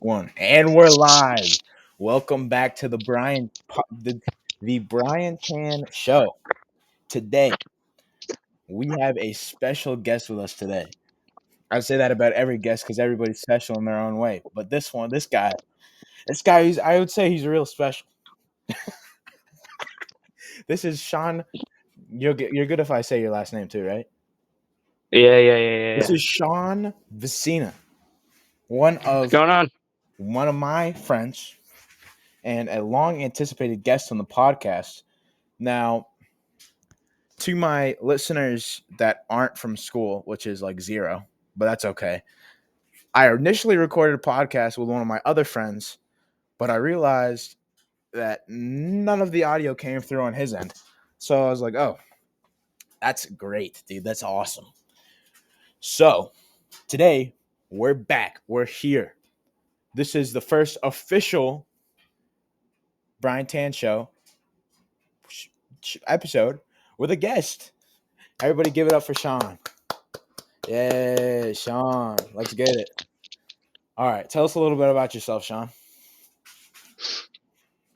One, and we're live. Welcome back to the Bryan Tann Show. Today, we have a special guest with us today. I say that about every guest because everybody's special in their own way. But this guy, I would say he's real special. This is Shawn. You're good if I say your last name too, right? This Yeah. is Shawn Vicina, What's going on? one of my friends and a long anticipated guest on the podcast. Now, to my listeners that aren't from school, which is like zero, but that's okay. I initially recorded a podcast with one of my other friends, but I realized that none of the audio came through on his end. So I was like, oh, that's great, dude. That's awesome. So today, we're back. We're here. This is the first official Bryan Tann Show episode with a guest. Everybody give it up for Shawn. Yeah, Shawn. Let's get it. All right. Tell us a little bit about yourself, Shawn.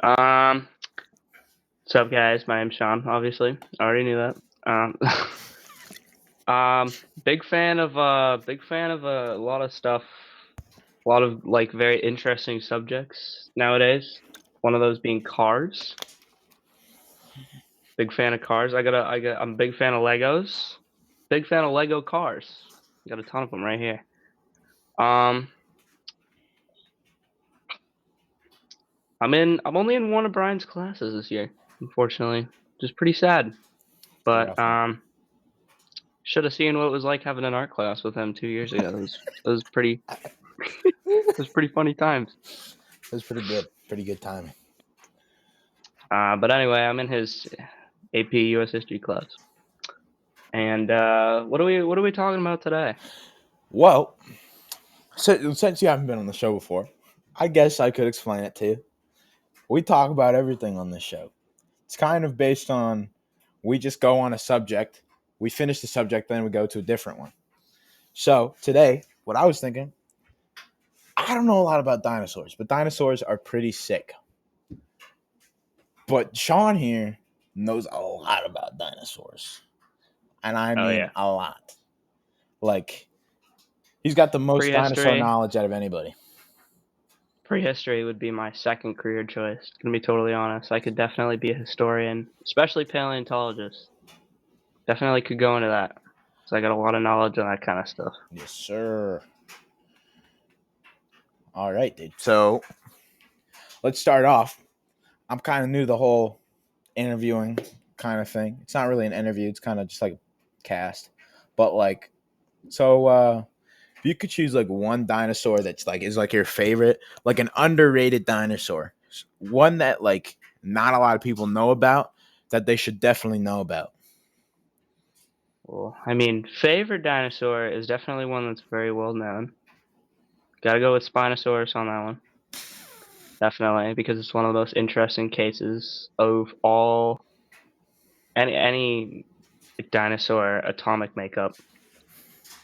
What's up, guys? My name's Shawn. Obviously, I already knew that. Big fan of a lot of stuff. A lot of like very interesting subjects nowadays. One of those being cars. Big fan of cars. I'm a big fan of Legos. Big fan of Lego cars. Got a ton of them right here. Um, I'm only in one of Brian's classes this year, unfortunately. Just pretty sad. But Rough, man. should have seen what it was like having an art class with him 2 years ago. It was pretty it was pretty funny times. It was pretty good. Pretty good timing. But anyway, I'm in his AP US History class. And what are we talking about today? Well, since you haven't been on the show before, I guess I could explain it to you. We talk about everything on this show. It's kind of based on we just go on a subject, we finish the subject, then we go to a different one. So today, what I was thinking, I don't know a lot about dinosaurs, but dinosaurs are pretty sick. But Shawn here knows a lot about dinosaurs. And I Oh mean yeah, a lot. Like, he's got the most dinosaur prehistory. knowledge out of anybody. Prehistory would be my second career choice. Gonna be totally honest. I could definitely be a historian, especially paleontologist. Definitely could go into that. So I got a lot of knowledge on that kind of stuff. Yes, sir. All right, dude. So let's start off. I'm kind of new to the whole interviewing kind of thing. It's not really an interview. It's kind of just like a cast. But like, so if you could choose like one dinosaur that's like is like your favorite, like an underrated dinosaur, one that like not a lot of people know about that they should definitely know about. Well, I mean, favorite dinosaur is definitely one that's very well known. Gotta go with Spinosaurus on that one. Definitely, because it's one of the most interesting cases of all any dinosaur atomic makeup.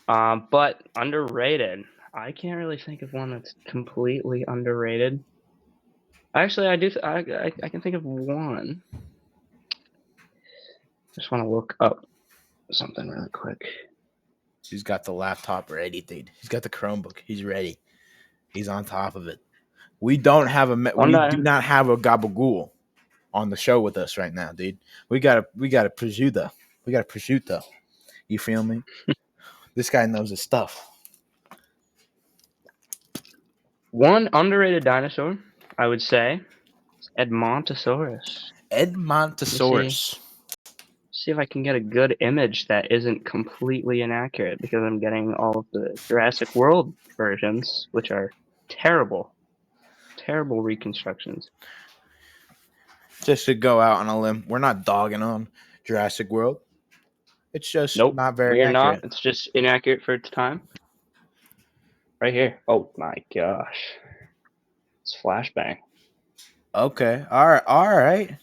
But underrated. I can't really think of one that's completely underrated. Actually, I do. I can think of one. Just want to look up something really quick. He's got the laptop ready, dude. He's got the Chromebook. He's ready. He's on top of it. We don't have One we do day, not have a gabagool on the show with us right now, dude. We got a prosciutto. We got a prosciutto. You feel me? This guy knows his stuff. one underrated dinosaur, I would say, is Edmontosaurus. Let me Edmontosaurus. see if I can get a good image that isn't completely inaccurate because I'm getting all of the Jurassic World versions, which are terrible, terrible reconstructions. Just to go out on a limb, we're not dogging on Jurassic World. It's just Nope, not we very are not. accurate. It's just inaccurate for its time. Right here. Oh my gosh. It's flashbang. Okay. All right. All right.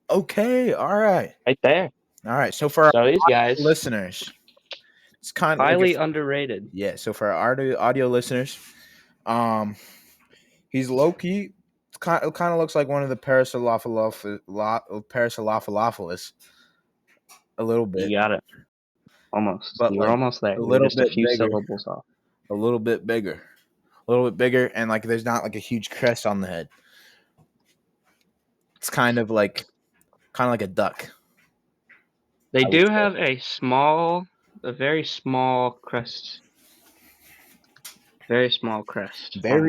Okay. All right. Right there. All right. So for our So these guys, listeners, it's kind of like highly if underrated. yeah. So for our audio listeners, He's low key. It kind of looks like one of the Parasaurolophus a little bit, You got it. Almost. but You were like almost there. a You were little just a bit few bigger, syllables off. a little bit bigger, a little bit bigger, and like there's not like a huge crest on the head. It's kind of like a duck. They I would do say have a very small crest very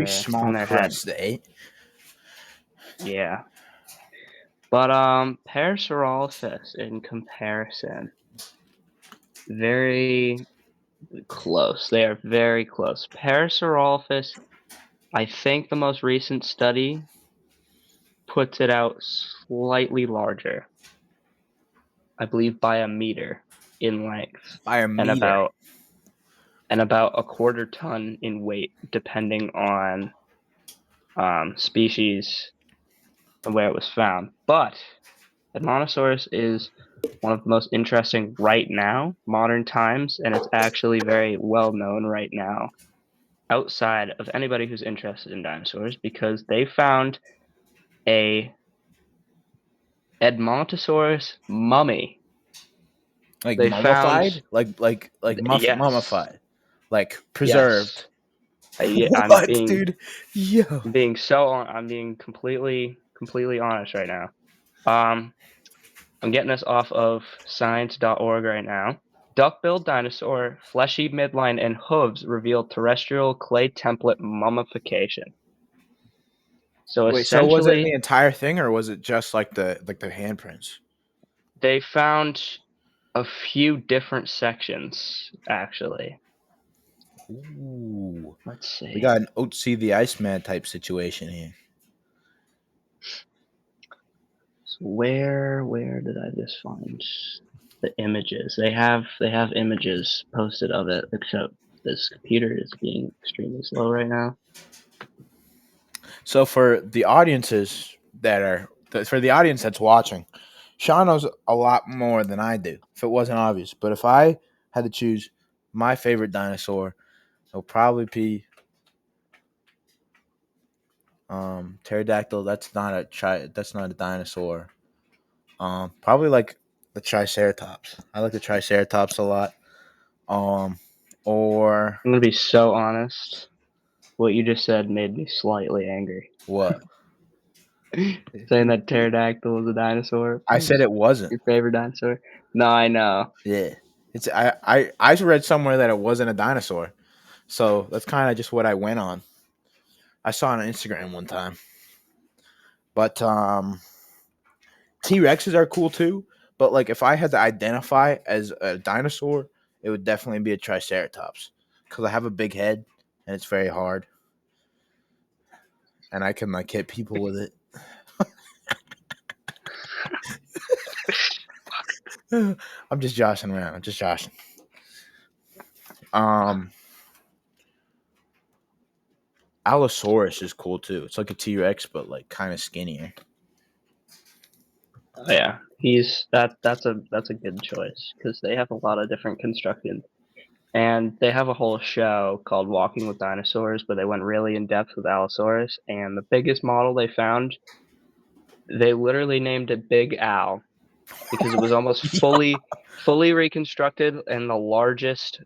on small their head. crest, eh? Yeah. But Parasaurolophus in comparison, very close. They are very close. Parasaurolophus, I think the most recent study puts it out slightly larger. I believe by a meter in length By a and meter. about a quarter ton in weight, depending on species and where it was found. But Dinosaurs is one of the most interesting right now, modern times, and it's actually very well known right now outside of anybody who's interested in dinosaurs because they found a Edmontosaurus mummy. Like They found mummified, yes, mummified, like preserved. yes. Yeah, What, dude? Yo. I'm being completely honest right now. I'm getting this off of science.org right now. Duck-billed dinosaur, fleshy midline and hooves reveal terrestrial clay template mummification. So Wait, so was it in the essentially, entire thing, or was it just like the handprints? they found a few different sections, actually. Ooh, Let's we see. got an Otzi the Iceman type situation here. So where did I just find the images? They have images posted of it, except this computer is being extremely slow right now. So for the audiences for the audience that's watching, Sean knows a lot more than I do. If it wasn't obvious, but if I had to choose my favorite dinosaur, it'll probably be pterodactyl. That's not a dinosaur. Probably like the triceratops. I like the triceratops a lot. Um, or I'm gonna be so honest. What you just said made me slightly angry. what? Saying that pterodactyl is a dinosaur I said was it wasn't. your favorite dinosaur. No, I know. Yeah, I read somewhere that it wasn't a dinosaur, so that's kind of just what I went on. I saw it on Instagram one time, but T Rexes are cool too. But like, if I had to identify as a dinosaur, it would definitely be a Triceratops because I have a big head and it's very hard, and I can like hit people with it. I'm just joshing around. I'm just joshing. Um, Allosaurus is cool too. It's like a T Rex, but like kind of skinnier. Oh yeah, that's a good choice because they have a lot of different constructions, and they have a whole show called Walking with Dinosaurs where they went really in depth with Allosaurus, and the biggest model they found, they literally named it Big Al because it was almost Yeah. fully reconstructed and the largest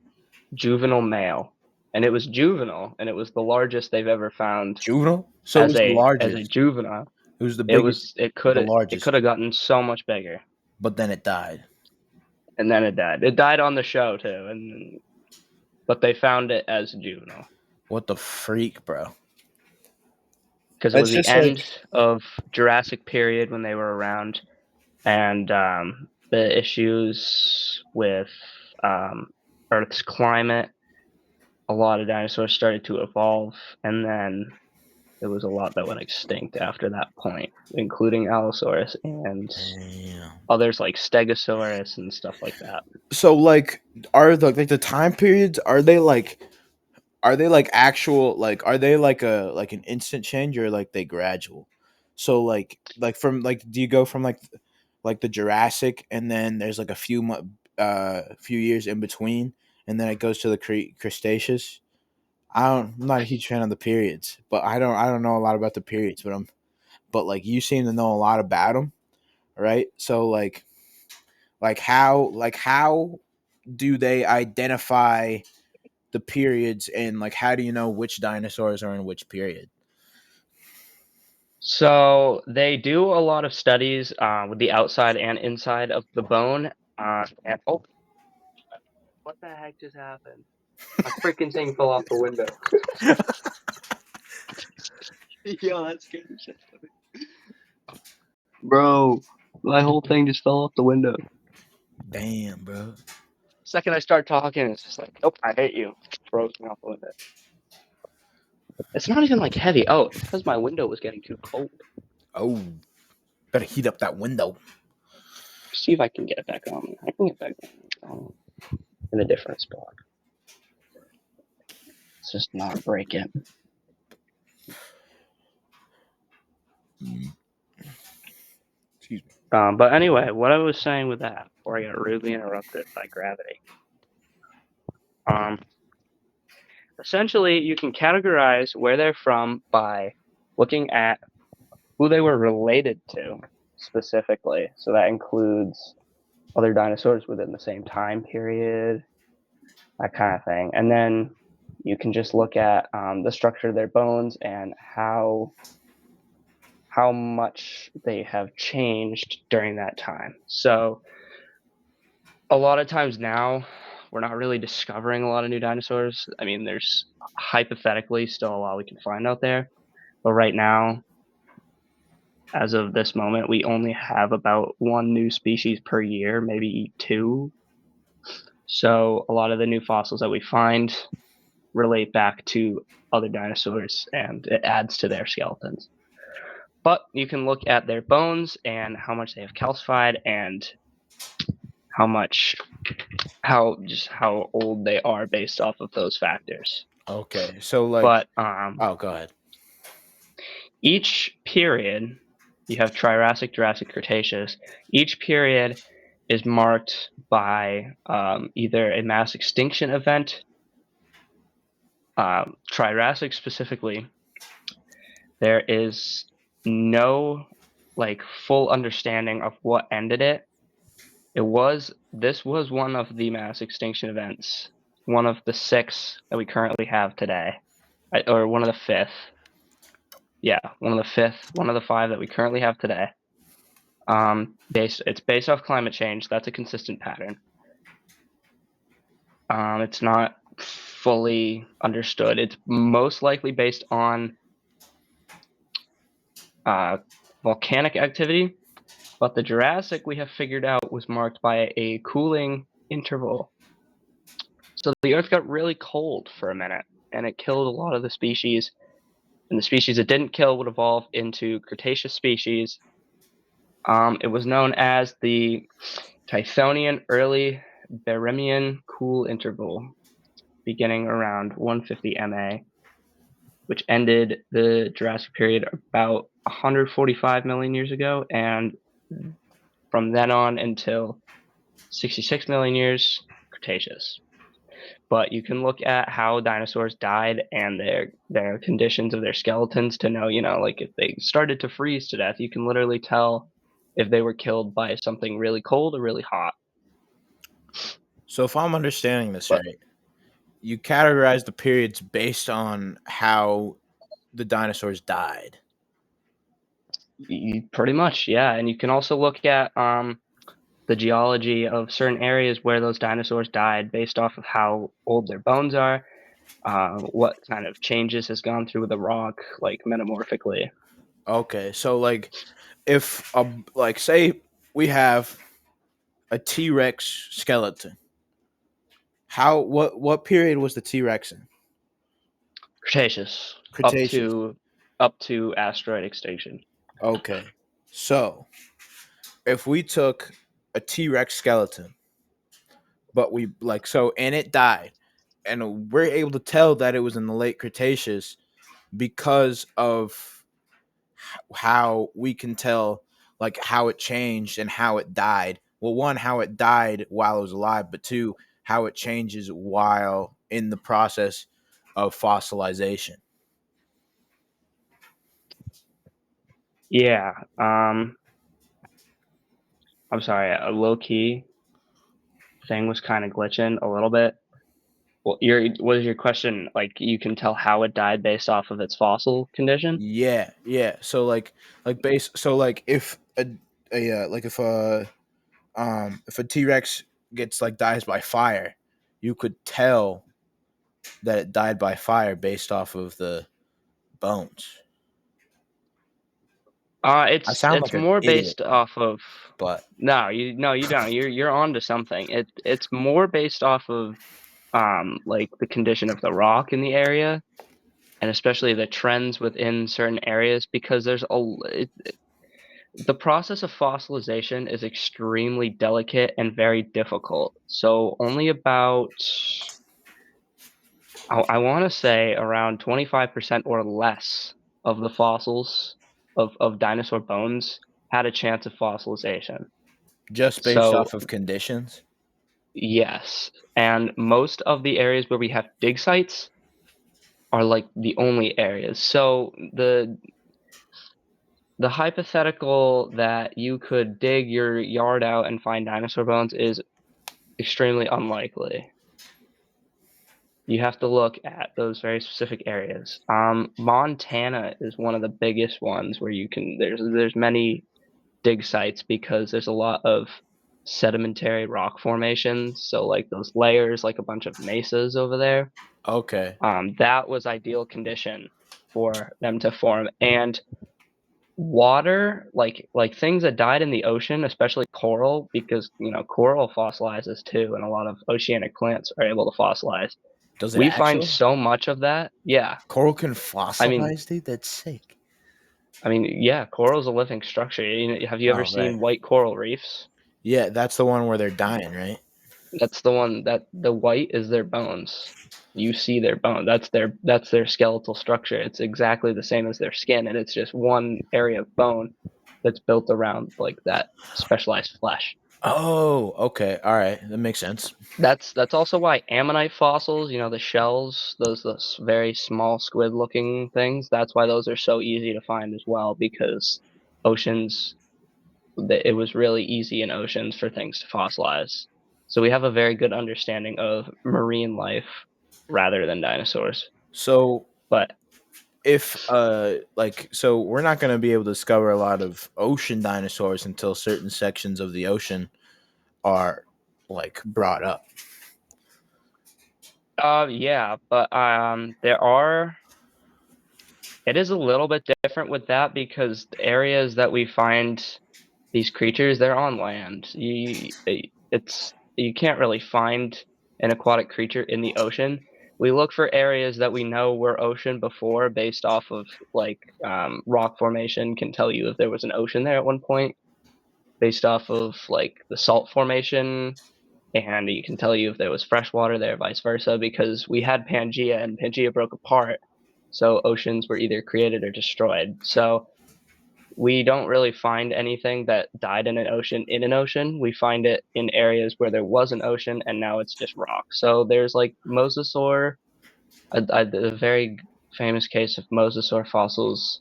juvenile male, and it was juvenile, and it was the largest they've ever found Juvenile. So it was the as a largest. juvenile. It was the biggest, the It could largest, have gotten so much bigger, but then it died. and then it died. It died on the show too, and but they found it as a juvenile What the freak, bro? because it That's was the just like end of Jurassic period when they were around, and the issues with um, Earth's climate. A lot of dinosaurs started to evolve, and then there was a lot that went extinct after that point, including Allosaurus and damn. others like Stegosaurus and stuff like that. So like, are the time periods? Are they like actual like? Are they like an instant change or like they gradual? So like from like do you go from like the Jurassic and then there's like a few years in between and then it goes to the Cretaceous? I'm not a huge fan of the periods, but I don't know a lot about the periods, but like you seem to know a lot about them, right? So how do they identify the periods, and like how do you know which dinosaurs are in which period? So they do a lot of studies with the outside and inside of the bone. And oh, what the heck just happened? My freaking thing fell off the window. Yo, that scared the shit out of me. Bro, my whole thing just fell off the window. Damn, bro. Second I start talking, it's just like, nope, I hate you. Throws me off the window. It's not even like heavy. Oh, it's because my window was getting too cold. Oh, better heat up that window. See if I can get it back on. I can get back on in a different spot. It's just not break it. Excuse me. But anyway, what I was saying with that before I got rudely interrupted by gravity. Um, Essentially, you can categorize where they're from by looking at who they were related to specifically. So that includes other dinosaurs within the same time period, that kind of thing. And then you can just look at the structure of their bones and how much they have changed during that time. So a lot of times now, we're not really discovering a lot of new dinosaurs. I mean, there's hypothetically still a lot we can find out there, but right now, as of this moment, we only have about one new species per year, maybe two. So a lot of the new fossils that we find relate back to other dinosaurs, and it adds to their skeletons. But you can look at their bones and how much they have calcified and how much how old they are based off of those factors. Okay, so like, But oh, go ahead. each period, you have Triassic, Jurassic, Cretaceous. Each period is marked by either a mass extinction event. Triassic specifically, there is no like full understanding of what ended it. This was one of the mass extinction events, one of the 6 that we currently have today, or one of the 5th. Yeah, one of the 5th, one of the 5 that we currently have today. It's based off climate change. That's a consistent pattern. It's not fully understood. It's most likely based on volcanic activity, but the Jurassic we have figured out was marked by a cooling interval. So the Earth got really cold for a minute, and it killed a lot of the species. And the species it didn't kill would evolve into Cretaceous species. It was known as the Tithonian Early Barremian Cool Interval, beginning around 150 MA, which ended the Jurassic period about 145 million years ago, and from then on until 66 million years, Cretaceous. But you can look at how dinosaurs died and their conditions of their skeletons to know, like if they started to freeze to death, you can literally tell if they were killed by something really cold or really hot. So if I'm understanding this But right, you categorize the periods based on how the dinosaurs died. pretty much, yeah. And you can also look at the geology of certain areas where those dinosaurs died based off of how old their bones are, what kind of changes has gone through the rock, like metamorphically. Okay, so like if like say we have a T-Rex skeleton. What period was the T-Rex in? Cretaceous, Cretaceous. up to asteroid extinction. Okay. So, if we took a T-Rex skeleton, but we like so and it died, and we're able to tell that it was in the late Cretaceous because of how we can tell like how it changed and how it died. Well, one, how it died while it was alive, but two, how it changes while in the process of fossilization. Yeah. I'm sorry. A low key thing was kind of glitching a little bit. Well, what is your question? Like, you can tell how it died based off of its fossil condition? Yeah, yeah. So like base. So like if a T Rex gets like dies by fire, you could tell that it died by fire based off of the bones. I sound It's like an more idiot based though, off of. but No, you don't. You're onto something. It's more based off of like the condition of the rock in the area, and especially the trends within certain areas, because the process of fossilization is extremely delicate and very difficult. So only about, I want to say, around 25% or less of the fossils of dinosaur bones had a chance of fossilization. just based So off of conditions. yes, and most of the areas where we have dig sites are like the only areas. So the hypothetical that you could dig your yard out and find dinosaur bones is extremely unlikely. You have to look at those very specific areas. Montana is one of the biggest ones where you can there's many dig sites because there's a lot of sedimentary rock formations. So like those layers, like a bunch of mesas over there. Okay. That was ideal condition for them to form. And water, like things that died in the ocean, especially coral, because coral fossilizes too, and a lot of oceanic plants are able to fossilize. Does it We find actually? so much of that. Yeah. Coral can I mean fossilize, dude. That's sick. yeah, coral is a living structure. Have you ever Oh right. seen white coral reefs? Yeah, that's the one where they're dying, right? That's the one that the white is their bones. You see their bone. That's their skeletal structure. It's exactly the same as their skin, and it's just one area of bone that's built around like that specialized flesh. Oh, okay. All right. That makes sense. That's also why ammonite fossils, the shells, those very small squid-looking things, that's why those are so easy to find as well, because oceans, it was really easy in oceans for things to fossilize. So we have a very good understanding of marine life rather than dinosaurs. So But if so we're not going to be able to discover a lot of ocean dinosaurs until certain sections of the ocean are like brought up. yeah, but there are it is a little bit different with that because the areas that we find these creatures, they're on land. You can't really find an aquatic creature in the ocean. We look for areas that we know were ocean before, based off of like rock formation can tell you if there was an ocean there at one point, based off of like the salt formation, and you can tell you if there was fresh water there, vice versa, because we had Pangea and Pangea broke apart, so oceans were either created or destroyed. So we don't really find anything that died in an ocean. We find it in areas where there was an ocean and now it's just rock. So there's like mosasaur, a very famous case of mosasaur fossils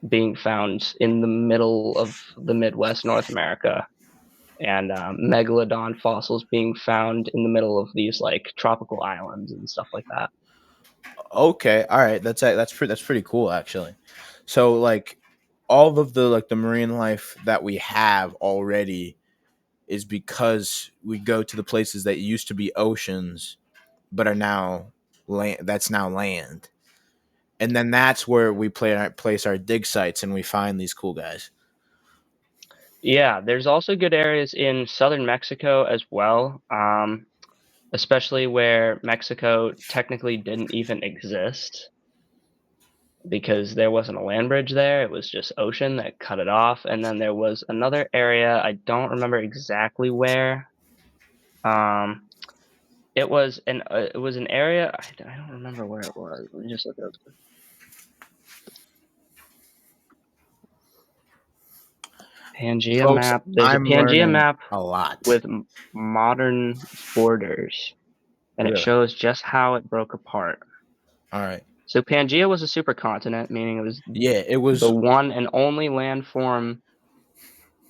being found in the middle of the Midwest, North America, and megalodon fossils being found in the middle of these like tropical islands and stuff like that. Okay, all right. That's pretty cool actually. So like all of the marine life that we have already is because we go to the places that used to be oceans but are now land. That's now land. And then that's where we place our dig sites and we find these cool guys. Yeah, there's also good areas in southern Mexico as well. Especially where Mexico technically didn't even exist because there wasn't a land bridge there. It was just ocean that cut it off. And then there was another area, I don't remember exactly where. Um, it was an area, I don't remember where it was. Let me just look it up. Pangea Folks, map. There's a I'm Pangea learning map a lot. with modern borders, and it Really. shows just how it broke apart. All right. So Pangaea was a supercontinent, meaning it was Yeah, it the was. one and only landform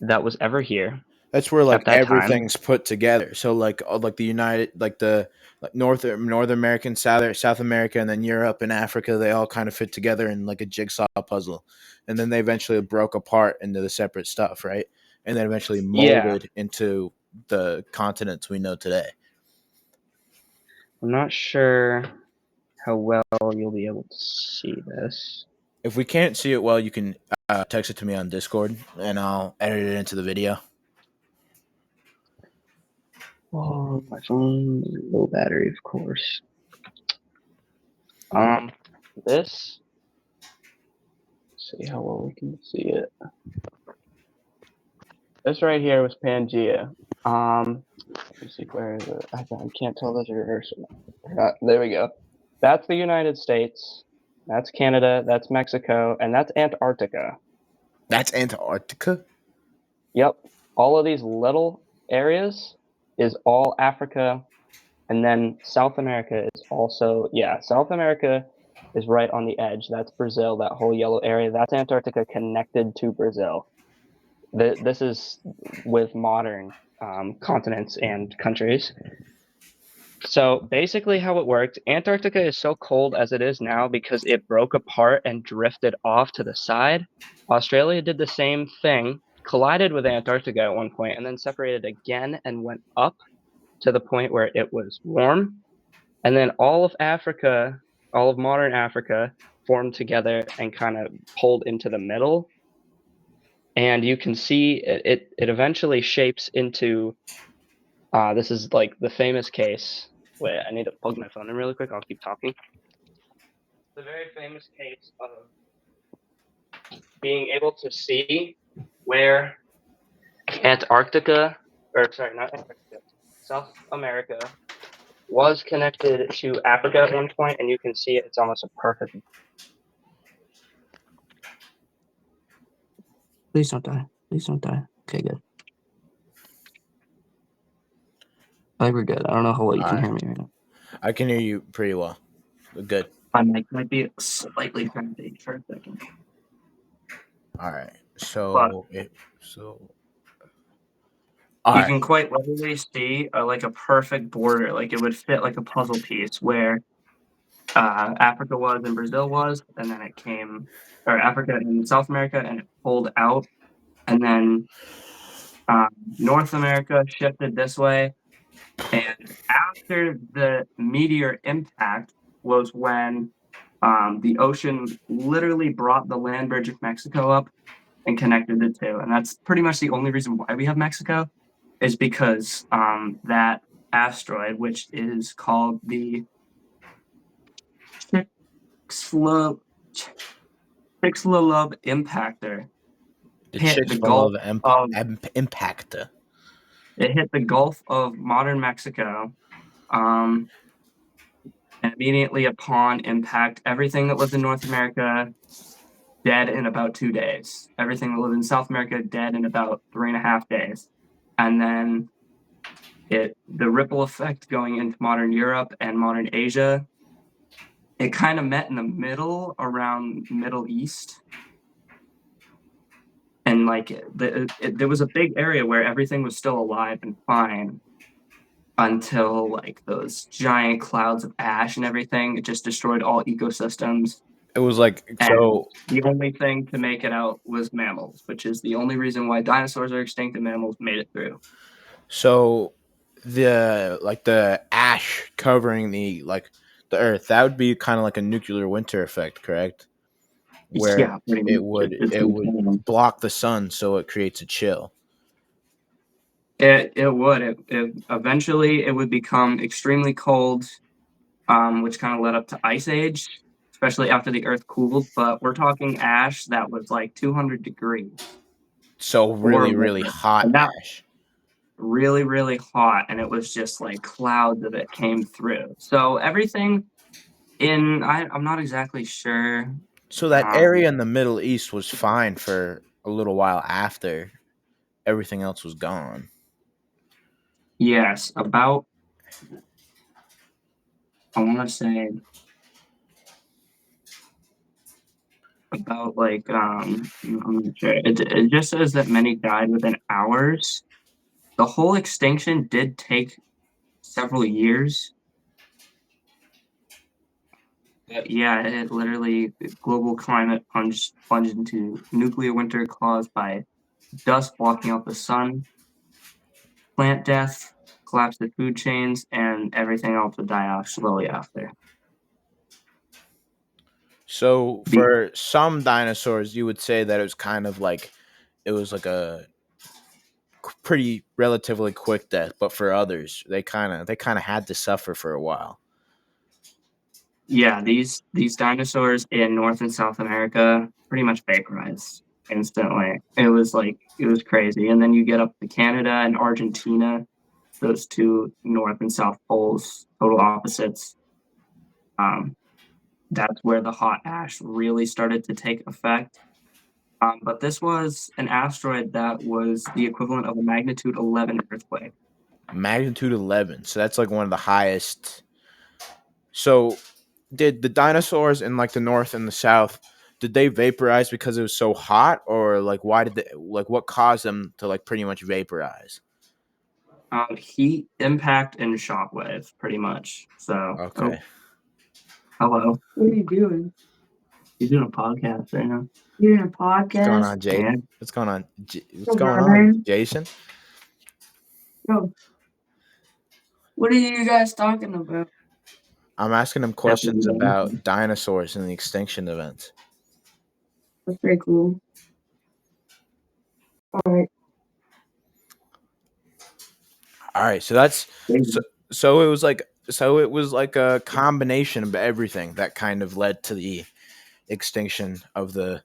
that was ever here That's where like at that time. everything's put together. So like the United, like the like North American, South America, and then Europe and Africa, they all kind of fit together in like a jigsaw puzzle, and then they eventually broke apart into the separate stuff, right? And then eventually Yeah, molded into the continents we know today. I'm not sure how well you'll be able to see this. If we can't see it well, you can text it to me on Discord, and I'll edit it into the video. Oh, my phone is low battery, of course. Um, this. See how well we can see it. This right here was Pangaea. Let me see where is it. I can't tell this reverse. There we go. That's the United States. That's Canada. That's Mexico, and that's Antarctica. That's Antarctica. Yep. All of these little areas is all Africa, and then South America is also, yeah, South America is right on the edge. That's Brazil, that whole yellow area. That's Antarctica connected to Brazil. This is with modern continents and countries. So basically, how it worked, Antarctica is so cold as it is now because it broke apart and drifted off to the side. Australia did the same thing, collided with Antarctica at one point, and then separated again and went up to the point where it was warm. And then all of Africa, all of modern Africa, formed together and kind of pulled into the middle. And you can see it eventually shapes into this is like the famous case. Wait, I need to plug my phone in really quick. I'll keep talking. The very famous case of being able to see where Antarctica, or sorry, not Antarctica, South America was connected to Africa at one point, and you can see it's almost a perfect. Please don't die. Please don't die. Okay, good. I think we're good. I don't know how well you can hear me right now. I can hear you pretty well. Good. My mic might be slightly crackly for a second. All right. But All you right. can quite literally see like a perfect border. Like it would fit like a puzzle piece where Africa was and Brazil was, and then it came, or Africa and South America, and it pulled out, and then North America shifted this way. And after the meteor impact was when the ocean literally brought the land bridge of Mexico up and connected the two. And that's pretty much the only reason why we have Mexico, is because that asteroid, which is called the Chicxulub impactor, The hit the Chick-fil-A Gulf of Impactor. it hit the Gulf of modern Mexico. And immediately upon impact, everything that lived in North America dead in about 2 days. Everything that lived in South America dead in about 3.5 days. And then the ripple effect going into modern Europe and modern Asia, it kind of met in the middle around Middle East. And like there was a big area where everything was still alive and fine until like those giant clouds of ash and everything. It just destroyed all ecosystems. It was like And so. the only thing to make it out was mammals, which is the only reason why dinosaurs are extinct and mammals made it through. So the ash covering the Earth, that would be kind of like a nuclear winter effect, correct? Where Yeah, pretty it much. would It's it would insane. block the sun, so it creates a chill. It would. It eventually it would become extremely cold, which kind of led up to ice age, especially after the Earth cooled. But we're talking ash that was like 200 degrees So or really, really more, hot and that ash. really, really hot, and it was just like clouds of it came through. So everything I'm not exactly sure. So that Um, area in the Middle East was fine for a little while after everything else was gone. yes, about I want to say about like I'm not sure. It just says that many died within hours. The whole extinction did take several years. But yeah, it literally global climate plunged into nuclear winter caused by dust blocking out the sun, plant death, collapse of food chains, and everything else would die off slowly after. So Be- for some dinosaurs, you would say that it was kind of like it was like a pretty relatively quick death, but for others, they kind of had to suffer for a while. yeah, these dinosaurs in North and South America pretty much vaporized instantly. It was crazy. And then you get up to Canada and Argentina, those two North and South poles, total opposites. Um, that's where the hot ash really started to take effect. But this was an asteroid that was the equivalent of a magnitude 11 earthquake. Magnitude 11. So that's like one of the highest. So did the dinosaurs in like the north and the south, did they vaporize because it was so hot, or like why did they, like what caused them to like pretty much vaporize? Heat, impact, and shockwave, pretty much. So, Okay. oh, hello. What are you doing? You're doing a podcast right now. You're doing a What's going podcast? on, Yeah. Jaden? What's going on? What's Yo, going on, Brian. Jason? Yo, what are you guys talking about? I'm asking him Definitely questions done. about dinosaurs and the extinction events. That's very cool. All right. All right, so that's so, Crazy. so it was like a combination of everything that kind of led to the extinction of the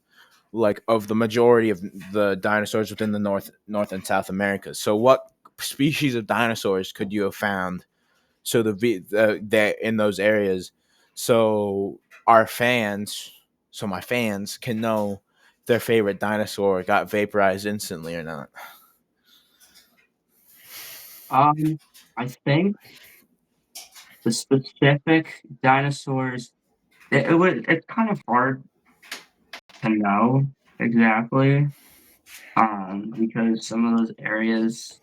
like of the majority of the dinosaurs within the North and South America. So what species of dinosaurs could you have found so that in those areas, so our fans, so my fans can know if their favorite dinosaur got vaporized instantly or not? Um, I think the specific dinosaurs, it's kind of hard to know exactly, because some of those areas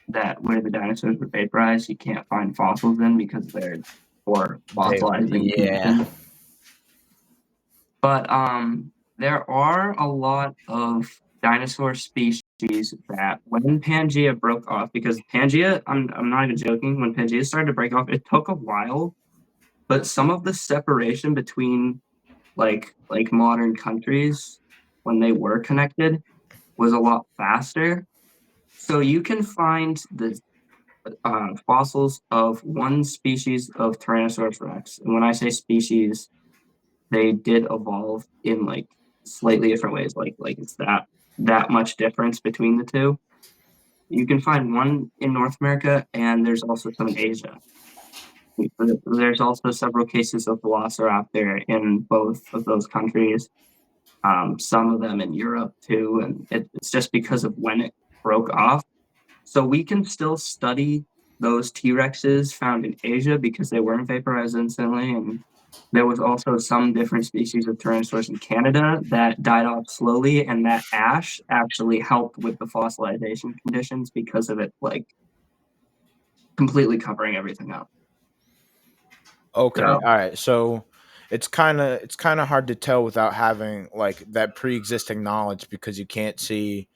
that where the dinosaurs were vaporized, you can't find fossils in because they're for fossilizing Yeah. conditions. But there are a lot of dinosaur species that when Pangea broke off, because Pangea, I'm not even joking, when Pangea started to break off, it took a while, but some of the separation between like modern countries when they were connected was a lot faster. So you can find the fossils of one species of Tyrannosaurus rex. And when I say species, they did evolve in like slightly different ways. Like it's that much difference between the two. You can find one in North America, and there's also some in Asia. There's also several cases of Velociraptor in both of those countries. Some of them in Europe too, and it's just because of when it broke off. So we can still study those T-Rexes found in Asia because they weren't vaporized instantly, and there was also some different species of Tyrannosaurus in Canada that died off slowly, and that ash actually helped with the fossilization conditions because of it like completely covering everything up. Okay. So All right. So it's kind of hard to tell without having like that pre-existing knowledge because you can't see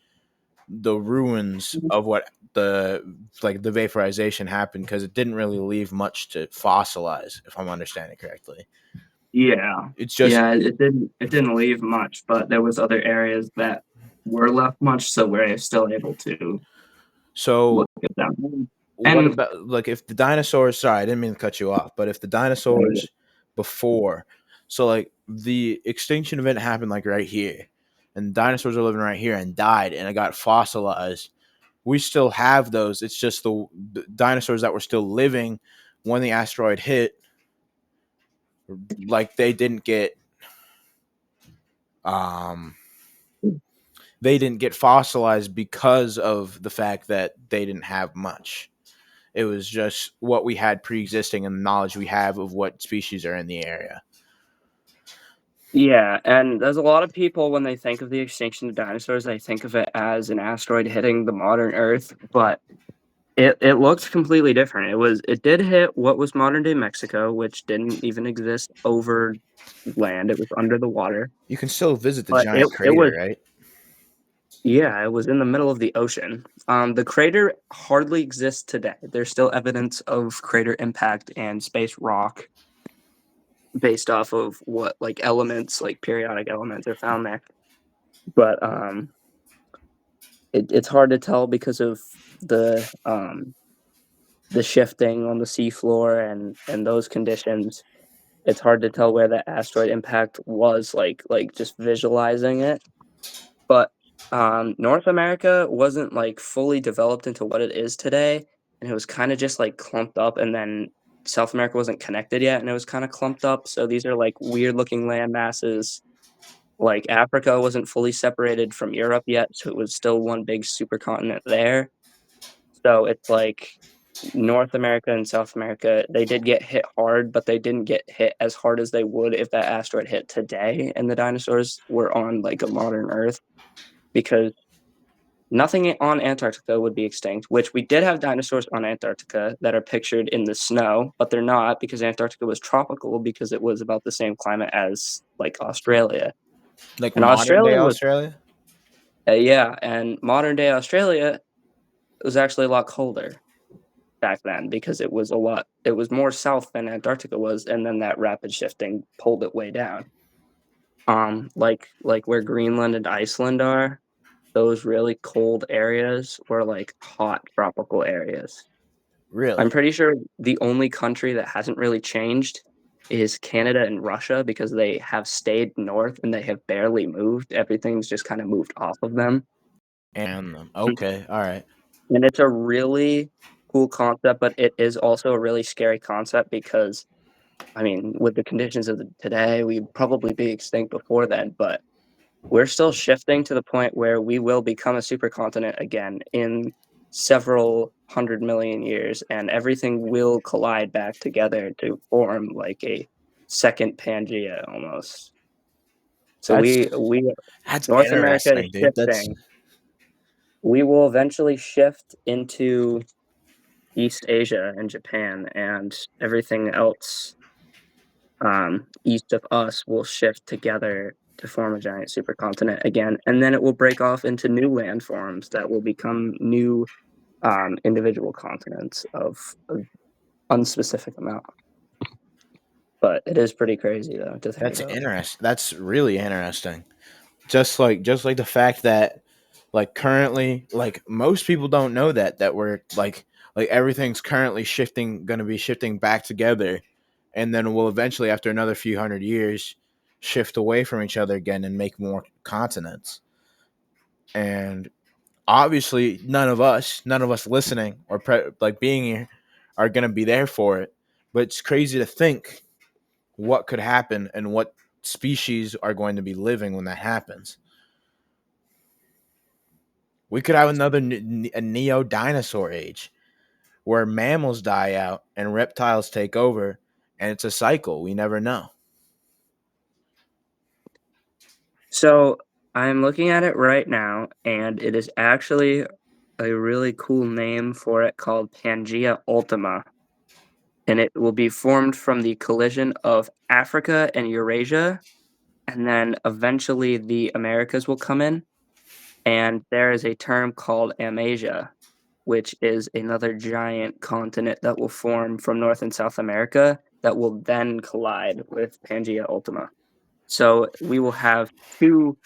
the ruins of what the vaporization happened because it didn't really leave much to fossilize, if I'm understanding correctly. yeah, It's just yeah, it didn't leave much, but there was other areas that were left much, so we're still able to so look at them. what And about like if the dinosaurs, sorry, I didn't mean to cut you off, but if the dinosaurs before, so like the extinction event happened like right here and dinosaurs are living right here and died and it got fossilized, we still have those. It's just the dinosaurs that were still living when the asteroid hit, like um they didn't get fossilized because of the fact that they didn't have much. It was just what we had pre-existing and the knowledge we have of what species are in the area. Yeah, and there's a lot of people when they think of the extinction of dinosaurs, they think of it as an asteroid hitting the modern Earth, but it looked completely different. It did hit what was modern day Mexico, which didn't even exist over land. It was under the water. You can still visit the But giant it was, crater, right? yeah, it was in the middle of the ocean. The crater hardly exists today. There's still evidence of crater impact and space rock based off of what like elements, like periodic elements are found there. But it's hard to tell because of the shifting on the seafloor and those conditions. It's hard to tell where the asteroid impact was, like just visualizing it. But North America wasn't like fully developed into what it is today, and it was kind of just like clumped up, and then South America wasn't connected yet, and it was kind of clumped up. So these are like weird looking land masses. Like Africa wasn't fully separated from Europe yet, so it was still one big supercontinent there. So it's like North America and South America, they did get hit hard, but they didn't get hit as hard as they would if that asteroid hit today and the dinosaurs were on like a modern Earth, because nothing on Antarctica would be extinct, which we did have dinosaurs on Antarctica that are pictured in the snow, but they're not because Antarctica was tropical because it was about the same climate as like Australia. Like And modern day Australia was, Australia. yeah, and modern day Australia was actually a lot colder back then because it was more south than Antarctica was, and then that rapid shifting pulled it way down. Like where Greenland and Iceland are, those really cold areas were like hot tropical areas. I'm Really? pretty sure the only country that hasn't really changed is Canada and Russia because they have stayed north and they have barely moved. Everything's just kind of moved off of them. And okay, all right. And it's a really cool concept, but it is also a really scary concept because I mean, with the conditions of today, we'd probably be extinct before then, but we're still shifting to the point where we will become a supercontinent again in several 100 million years, and everything will collide back together to form like a second Pangea almost. So That's we that's North America is interesting, dude. That's shifting. We will eventually shift into East Asia and Japan, and everything else east of us will shift together to form a giant supercontinent again, and then it will break off into new landforms that will become new individual continents of unspecific amount. But it is pretty crazy though to think that's about. interesting. That's really interesting. Just like the fact that like currently like most people don't know that we're like everything's currently shifting going to be shifting back together, and then we'll eventually after another few hundred years shift away from each other again and make more continents. And obviously none of us listening or like being here are going to be there for it, but it's crazy to think what could happen and what species are going to be living when that happens. We could have another a neo dinosaur age where mammals die out and reptiles take over, and it's a cycle. We never know. So I'm looking at it right now, and it is actually a really cool name for it called Pangea ultima, and it will be formed from the collision of Africa and Eurasia, and then eventually the Americas will come in, and there is a term called Amasia, which is another giant continent that will form from North and South America that will then collide with Pangea Ultima. So we will have two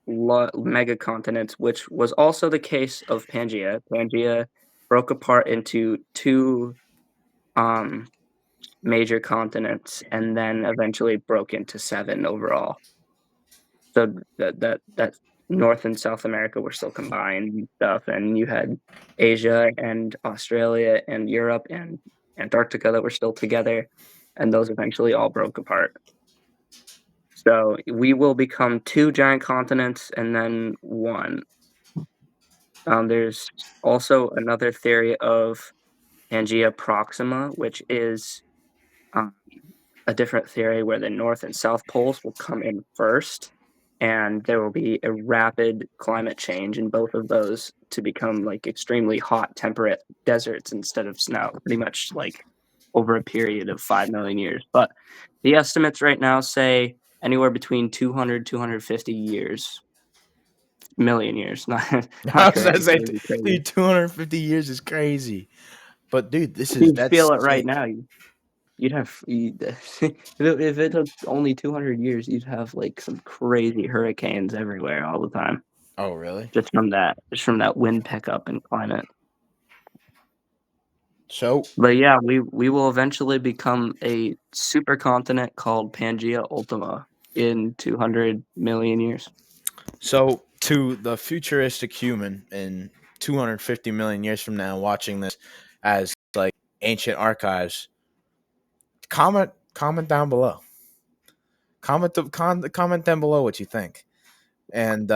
mega continents, which was also the case of Pangea. Pangea broke apart into two um, major continents and then eventually broke into seven overall. So that North and South America were still combined and stuff, and you had Asia and Australia and Europe and Antarctica that were still together, and those eventually all broke apart. So we will become two giant continents and then one. There's also another theory of Pangea Proxima, which is um, a different theory where the North and South poles will come in first, and there will be a rapid climate change in both of those to become like extremely hot, temperate deserts instead of snow, pretty much like over a period of 5 million years. But the estimates right now say anywhere between 250 years, million years, I not was gonna crazy, say, crazy, crazy. dude, 250 years is crazy. But dude, You that's feel it right sick. now. You'd have if it took only 200 years, you'd have, like, some crazy hurricanes everywhere all the time, Oh, really? just from that wind pickup and climate. So, But, yeah, we will eventually become a supercontinent called Pangea Ultima in 200,000,000 years. so to the futuristic human in 250 million years from now, watching this as like ancient archives, comment down below. Comment down below what you think. And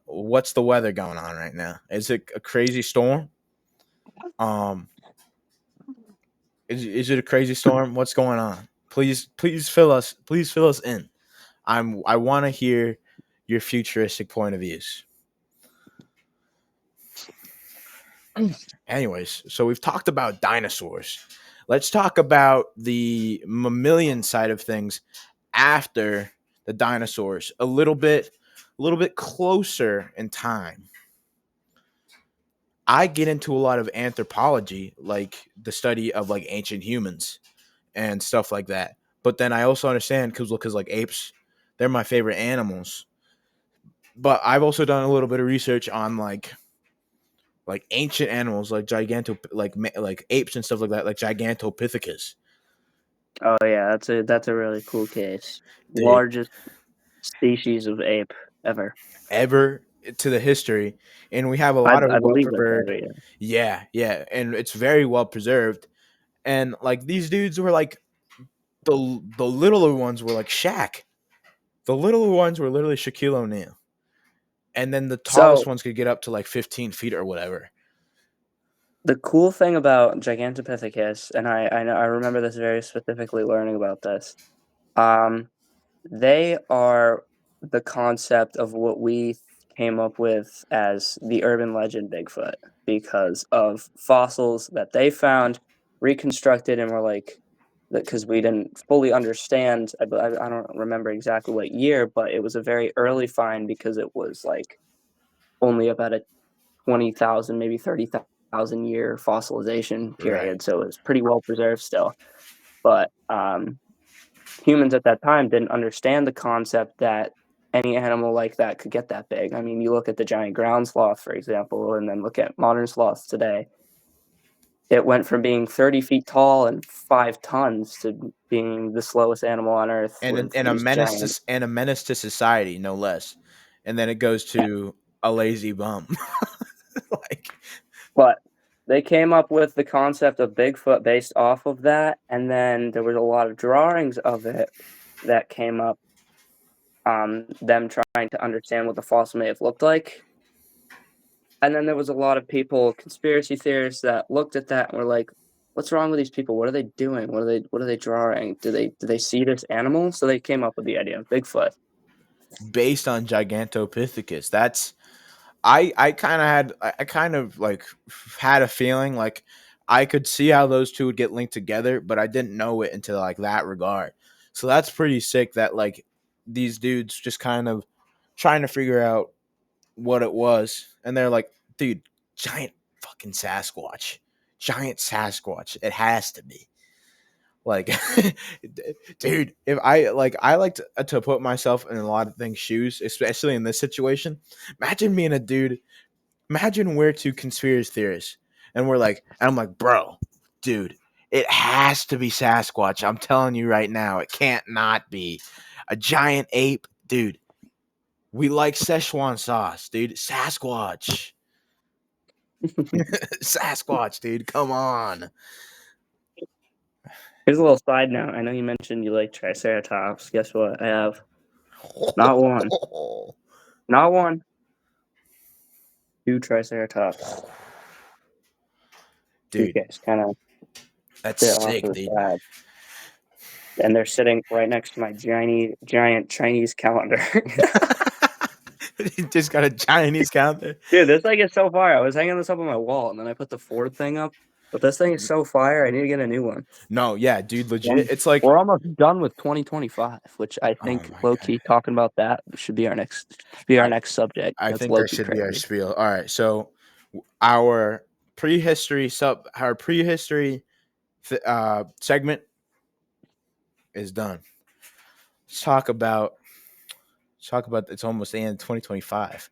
what's the weather going on right now? Is it a crazy storm? Um, is it a crazy storm? What's going on? Please fill us in. I want to hear your futuristic point of views. Anyways, so we've talked about dinosaurs. Let's talk about the mammalian side of things after the dinosaurs. A little bit closer in time. I get into a lot of anthropology, like the study of like ancient humans and stuff like that. But then I also understand because like apes, they're my favorite animals. But I've also done a little bit of research on like ancient animals, like like apes and stuff like that, like Gigantopithecus. Oh, yeah, that's a really cool case. Dude, Largest species of ape ever. ever to the history, and we have a I lot of I well believe that's preserved. ever, yeah. Yeah, and it's very well preserved. And like these dudes were like the littler ones were like Shaq. The littler ones were literally Shaquille O'Neal, and then the tallest So ones could get up to like 15 feet or whatever. the cool thing about Gigantopithecus, and I remember this very specifically learning about this, um, they are the concept of what we came up with as the urban legend Bigfoot because of fossils that they found, reconstructed, and were like, because we didn't fully understand. I don't remember exactly what year, but it was a very early find because it was like only about a 20,000, maybe 30,000 year fossilization Right. period, so it was pretty well preserved still. But humans at that time didn't understand the concept that any animal like that could get that big. I mean, you look at the giant ground sloth, for example, and then look at modern sloths today. It went from being 30 feet tall and 5 tons to being the slowest animal on Earth with these giant. And a menace to society, no less. And then it goes to a lazy bum. Like, But they came up with the concept of Bigfoot based off of that, and then there was a lot of drawings of it that came up, them trying to understand what the fossil may have looked like. And then there was a lot of people, conspiracy theorists, that looked at that and were like, "What's wrong with these people? What are they doing? What are they drawing? Do they see this animal?" So they came up with the idea of Bigfoot. based on Gigantopithecus. That's I kind of like had a feeling like I could see how those two would get linked together, but I didn't know it into like that regard. So that's pretty sick that like these dudes just kind of trying to figure out what it was, and they're like, dude, giant fucking Sasquatch. Giant Sasquatch. It has to be. Like, dude, if I like to put myself in a lot of things' shoes, especially in this situation. Imagine being a dude. Imagine we're two conspiracy theorists, and I'm like, bro, dude, it has to be Sasquatch. I'm telling you right now, it can't not be a giant ape, dude. We like Szechuan sauce, dude. Sasquatch, Sasquatch, dude. Come on. Here's a little side note. I know you mentioned you like Triceratops. Guess what? I have not one, not one, two Triceratops. Dude, Okay, it's kind of that's bit off to sick, the dude. side. And they're sitting right next to my giant Chinese calendar. You just got a Chinese calendar. Dude, this thing is so fire. I was hanging this up on my wall, and then I put the Ford thing up. But this thing is so fire. I need to get a new one. No, yeah, dude, legit. Um, It's like, we're almost done with 2025, which I oh think my low god. key talking about that should be our next subject. I That's think low that key should be our crazy. spiel. All right, so our prehistory segment is done. Let's talk about it's almost the end of 2025.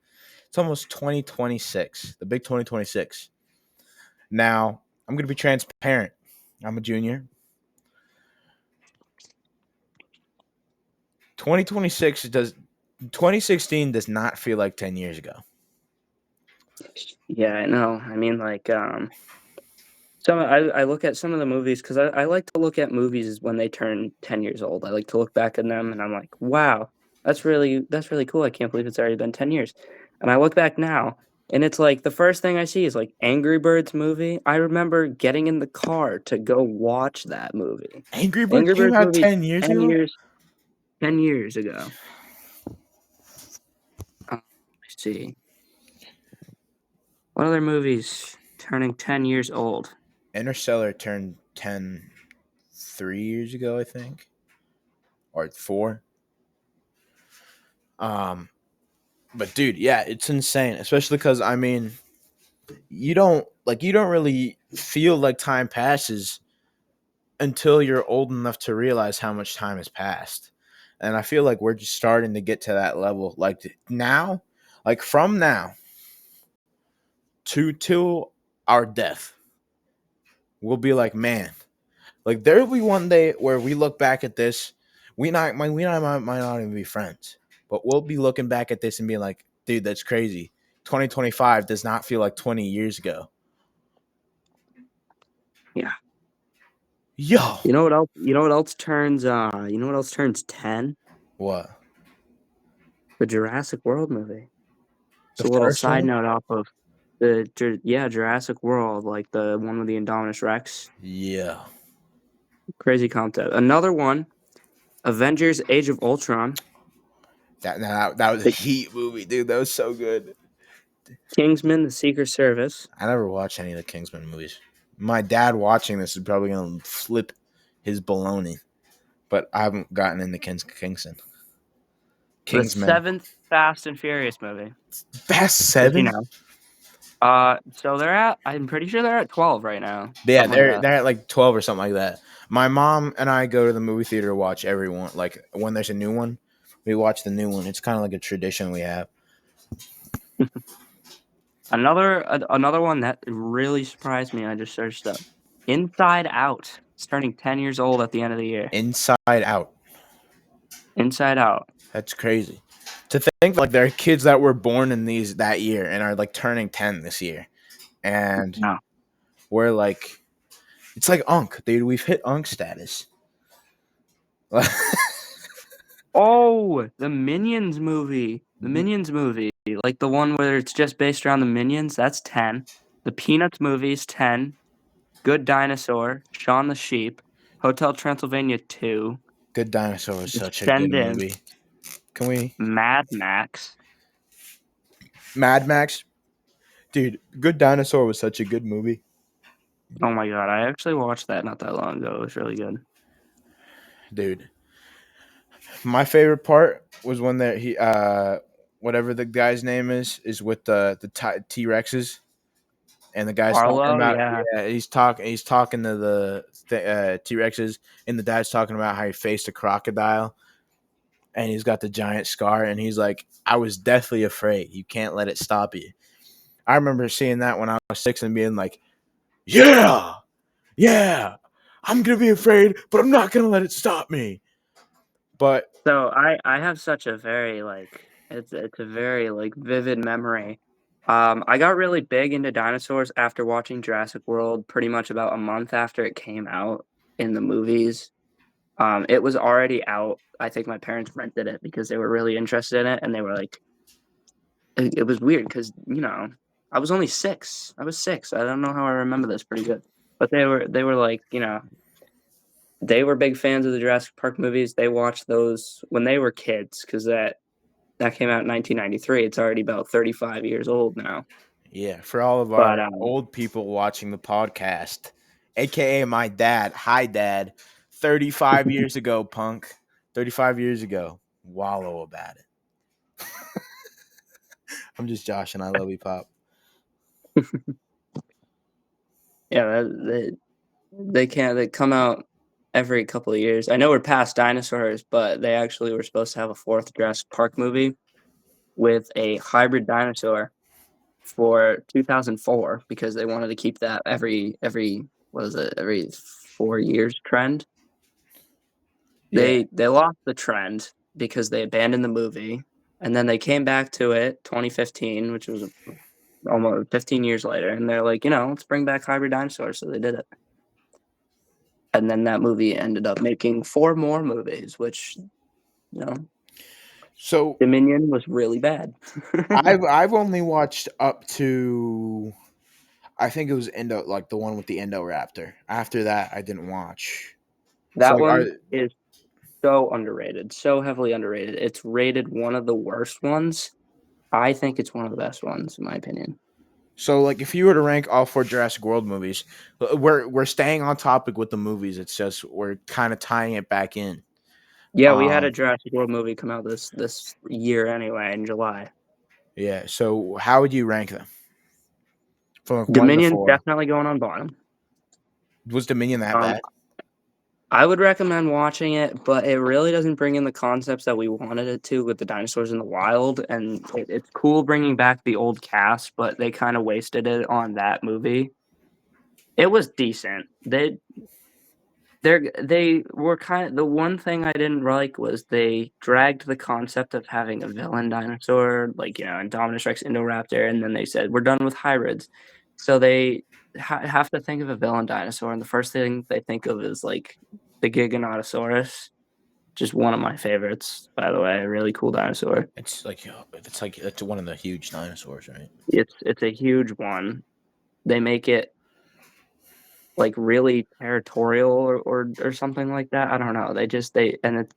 It's almost 2026, the big 2026. Now, I'm going to be transparent. I'm a junior. 2016 does not feel like 10 years ago. Yeah, I know. I mean, like, I look at some of the movies because I like to look at movies when they turn 10 years old. I like to look back at them and I'm like, wow, that's really cool. I can't believe it's already been 10 years. And I look back now and it's like the first thing I see is like Angry Birds movie. I remember getting in the car to go watch that movie. Angry Birds Angry came Birds out movie 10 years 10 ago? years 10 years ago. Let's see. What other movies turning 10 years old? Interstellar turned 10 3 years ago, I think, or 4. Um, but dude, yeah, it's insane, especially because I mean, you don't really feel like time passes until you're old enough to realize how much time has passed. And I feel like we're just starting to get to that level. Like now, like from now to till our death, we'll be like, man, like there'll be one day where we look back at this, might not even be friends, but we'll be looking back at this and being like, dude, that's crazy. 2025 does not feel like 20 years ago. Yeah. Yo, You know what else? You know what else turns? You know what else turns 10? what? The Jurassic World movie. The So a little first side one? note off of Jurassic World, like the one with the Indominus Rex. Yeah. Crazy concept. Another one, Avengers: Age of Ultron. That was a The heat movie, dude. That was so good. Kingsman: The Secret Service. I never watched any of the Kingsman movies. My dad watching this is probably gonna flip his baloney, but I haven't gotten into The Kingsman. seventh Fast and Furious movie. Fast If you 7. know. So I'm pretty sure they're at 12 right now. Yeah, Something like they're that. they're at like 12 or something like that. My mom and I go to the movie theater to watch everyone. Like when there's a new one, we watch the new one. It's kind of like a tradition we have. Another one that really surprised me, I just searched up. Inside Out. It's turning 10 years old at the end of the year. Inside Out. Inside Out. That's crazy. To think like there are kids that were born in these that year and are like turning 10 this year, and No. we're like, it's like Unk, dude. We've hit Unk status. Oh, the Minions movie. The Minions movie. Like the one where it's just based around the Minions, that's 10. The Peanuts movie's 10. Good Dinosaur, Shaun the Sheep, Hotel Transylvania 2, Good Dinosaur was such a good Descendants, movie. Can we Mad Max. Mad Max? Dude, Good Dinosaur was such a good movie. Oh my god, I actually watched that not that long ago. It was really good. Dude. My favorite part was when he whatever the guy's name is with the T-Rexes, and the guy's talking Arlo, about, yeah. yeah, he's talking to the T-Rexes, and the dad's talking about how he faced a crocodile and he's got the giant scar, and he's like, I was deathly afraid. You can't let it stop you. I remember seeing that when I was 6 and being like, yeah, yeah, I'm gonna be afraid, but I'm not gonna let it stop me. But So I have such a very like it's a very like vivid memory. I got really big into dinosaurs after watching Jurassic World pretty much about a month after it came out in the movies. It was already out. I think my parents rented it because they were really interested in it and they were like it was weird because, I was only 6. I was 6. I don't know how I remember this pretty good. But they were like, they were big fans of the Jurassic Park movies. They watched those when they were kids because that came out in 1993. It's already about 35 years old now. Yeah, for all of But our old people watching the podcast, aka my dad. Hi, Dad. 35 years ago, punk. 35 years ago. Wallow about it. I'm just Josh, and I love you, Pop. yeah, they come out every couple of years. I know we're past dinosaurs, but they actually were supposed to have a fourth Jurassic Park movie with a hybrid dinosaur for 2004 because they wanted to keep that every what is it, every 4 years trend. Yeah. They lost the trend because they abandoned the movie, and then they came back to it 2015, which was almost 15 years later, and they're like, let's bring back hybrid dinosaurs. So they did it, and then that movie ended up making four more movies, which you know, So Dominion was really bad. I've only watched up to, I think it was Endo, like the one with the Indoraptor. After that, I didn't watch. So That like, are one is so underrated, so heavily underrated. It's rated one of the worst ones. I think it's one of the best ones, in my opinion. so like if you were to rank all four Jurassic World movies, we're staying on topic with the movies. It's just we're kind of tying it back in. Yeah, we had a Um, Jurassic World movie come out this year anyway in July. yeah. So how would you rank them from like one to Dominion's four? definitely going on bottom. Was Dominion that Um, bad? I would recommend watching it, but it really doesn't bring in the concepts that we wanted it to with the dinosaurs in the wild. And it's cool bringing back the old cast, but they kind of wasted it on that movie. It was decent. They were kind of the one thing I didn't like was they dragged the concept of having a villain dinosaur, like Indominus Rex, Indoraptor, and then they said we're done with hybrids. So they have to think of a villain dinosaur, and the first thing they think of is like the Giganotosaurus, just one of my favorites, by the way. A really cool dinosaur. It's like it's one of the huge dinosaurs, right? It's a huge one. They make it like really territorial or something like that. I don't know. They and it's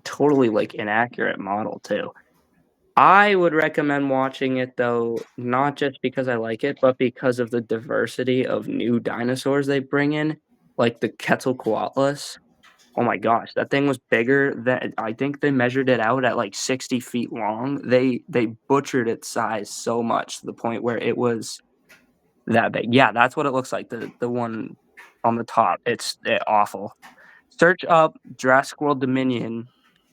totally like inaccurate model too. I would recommend watching it though, not just because I like it, but because of the diversity of new dinosaurs they bring in, like the Quetzalcoatlus. Oh my gosh, that thing was bigger than I think they measured it out at like 60 feet long. They butchered its size so much to the point where it was that big. Yeah, that's what it looks like. The one on the top. It's awful. Search up Jurassic World Dominion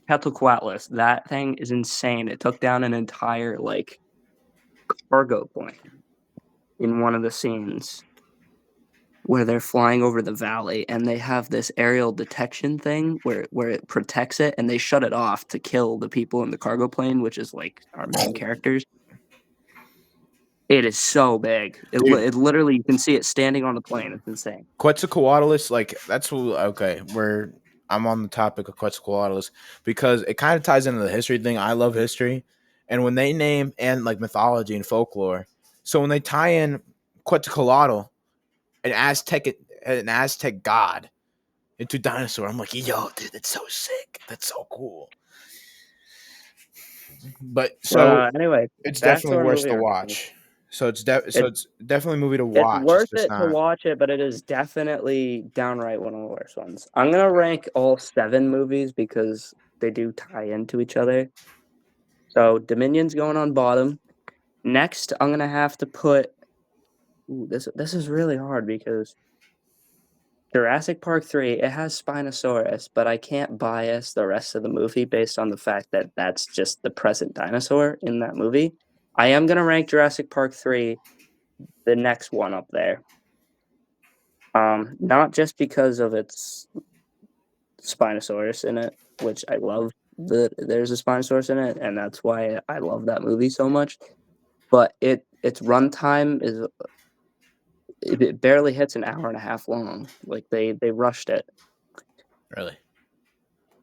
Quetzalcoatlus. That thing is insane. It took down an entire like cargo plane in one of the scenes where they're flying over the valley and they have this aerial detection thing where it protects it and they shut it off to kill the people in the cargo plane, which is like our main characters. It is so big. Dude, It literally you can see it standing on the plane. It's insane. Quetzalcoatlus, like that's okay. I'm on the topic of Quetzalcoatlus because it kind of ties into the history thing. I love history, and when they name and like mythology and folklore, so when they tie in Quetzalcoatl, an Aztec god, into dinosaur, I'm like, yo, dude, that's so sick. That's so cool. But so Anyway, it's back to definitely our worth movie the rankings. watch. So It it's definitely a movie to It's watch. It's worth just it to not watch it, but it is definitely downright one of the worst ones. I'm gonna rank all 7 movies because they do tie into each other. So Dominion's going on bottom. Next, I'm gonna have to put this is really hard because Jurassic Park 3, it has Spinosaurus, but I can't bias the rest of the movie based on the fact that that's just the present dinosaur in that movie. I am gonna rank Jurassic Park 3 the next one up there. Not just because of its Spinosaurus in it, which I love that there's a Spinosaurus in it, and that's why I love that movie so much. But its runtime is it barely hits an hour and a half long. Like they rushed it. really.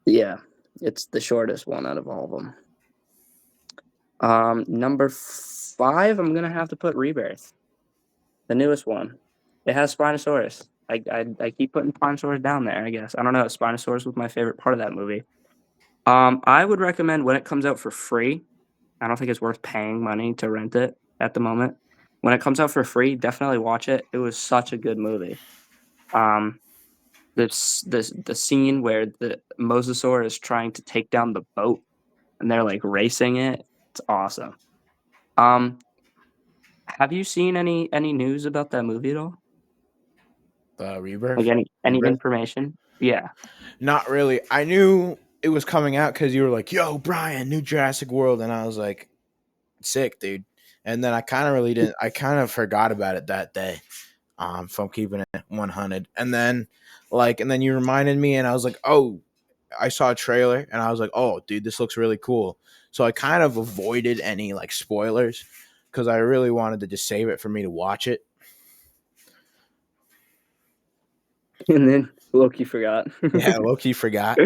Yeah, it's the shortest one out of all of them. Number 5, I'm gonna have to put Rebirth, the newest one. It has Spinosaurus. I keep putting Spinosaurus down there, I guess. I don't know, Spinosaurus was my favorite part of that movie. I would recommend when it comes out for free, I don't think it's worth paying money to rent it at the moment. When it comes out for free, definitely watch it. It was such a good movie. Um, the scene where the mosasaur is trying to take down the boat and they're, like, racing it, it's awesome. Um, have you seen any news about that movie at all? The Like, rebirth. any Rebirth. information? Yeah. Not really. I knew it was coming out because you were like, "Yo, Brian, new Jurassic World," and I was like, "Sick, dude." And then I kind of really didn't. I kind of forgot about it that day. From keeping it 100, and then you reminded me, and I was like, "Oh, I saw a trailer," and I was like, "Oh, dude, this looks really cool." So I kind of avoided any like spoilers because I really wanted to just save it for me to watch it. And then Loki forgot. Yeah, Loki forgot.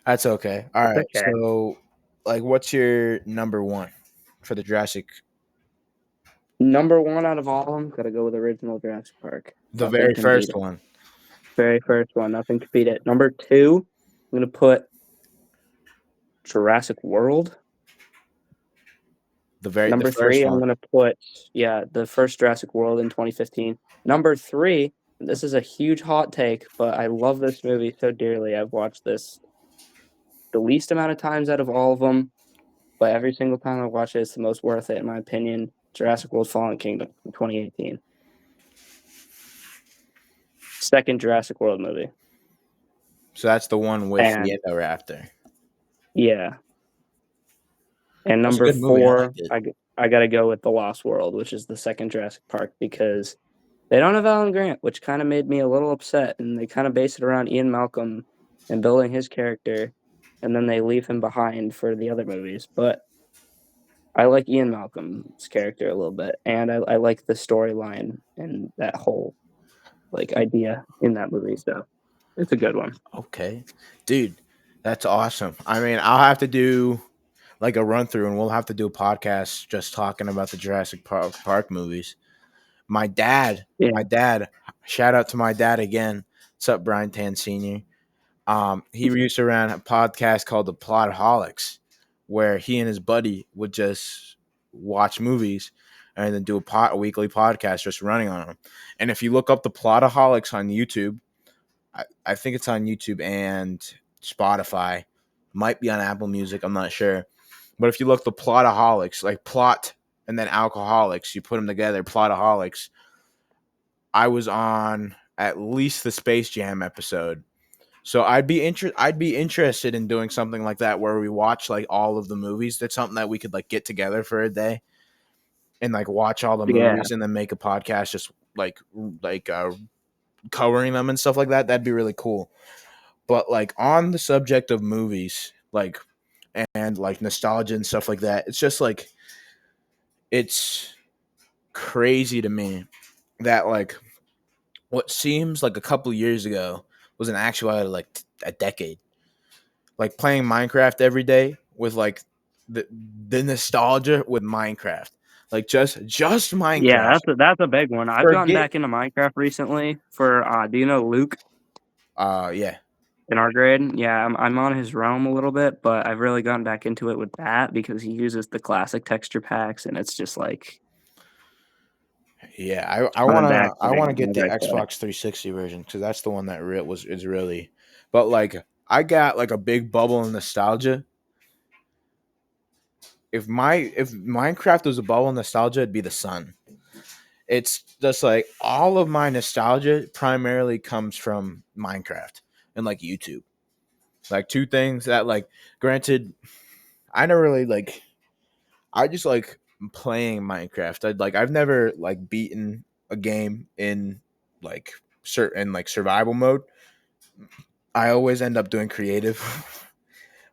That's okay. All It's right. okay. So, like, what's your number one for the Jurassic? Number 1 out of all of them, gotta go with original Jurassic Park. The Nothing very can beat first it. one. Very first one, nothing can beat it. Number 2, I'm gonna put Jurassic World. The Number first 3, I'm one. gonna put, yeah, the first Jurassic World in 2015. Number 3, this is a huge hot take, but I love this movie so dearly. I've watched this the least amount of times out of all of them, but every single time I watch it, it's the most worth it in my opinion. Jurassic World: Fallen Kingdom from 2018. Second Jurassic World movie. So that's the one with the And Indoraptor. yeah. And That's a number good movie. I 4, liked it. I gotta go with The Lost World, which is the second Jurassic Park, because they don't have Alan Grant, which kinda made me a little upset, and they kinda base it around Ian Malcolm and building his character, and then they leave him behind for the other movies, but I like Ian Malcolm's character a little bit, and I like the storyline and that whole, like, idea in that movie, so it's a good one. Okay, dude, that's awesome. I mean, I'll have to do like a run through, and we'll have to do a podcast just talking about the Jurassic Park movies. Yeah. My dad, shout out to my dad again. What's up, Brian Tan Senior? He used to run a podcast called the Plotaholics, where he and his buddy would just watch movies and then do a weekly podcast just running on them. And if you look up the Plotaholics on YouTube, I think it's on YouTube and Spotify, might be on Apple Music, I'm not sure. But if you look the Plotaholics, like plot and then alcoholics, you put them together, Plotaholics. I was on at least the Space Jam episode. So I'd be interested in doing something like that where we watch like all of the movies. That's something that we could like get together for a day and like watch all the Yeah. movies and then make a podcast just like covering them and stuff like that. That'd be really cool. But like on the subject of movies, like and like nostalgia and stuff like that, it's just like it's crazy to me that like what seems like a couple years ago was in actuality like a decade. Like playing Minecraft every day with like the the nostalgia with Minecraft. Like just Yeah, Minecraft. that's a big one. I've gotten Forget back into Minecraft recently for, do you know Luke yeah. in our grade? Yeah, I'm on his realm a little bit, but I've really gotten back into it with that because he uses the classic texture packs, and it's just like Yeah, I fun back I playing want to get whenever the I play. Xbox 360 version because that's the one that is really. But like, I got like a big bubble of nostalgia. If Minecraft was a bubble of nostalgia, it'd be the sun. It's just like all of my nostalgia primarily comes from Minecraft and like YouTube. Like two things that like, granted, I never really like. I just like playing Minecraft. I've never like beaten a game in like certain like survival mode. I always end up doing creative.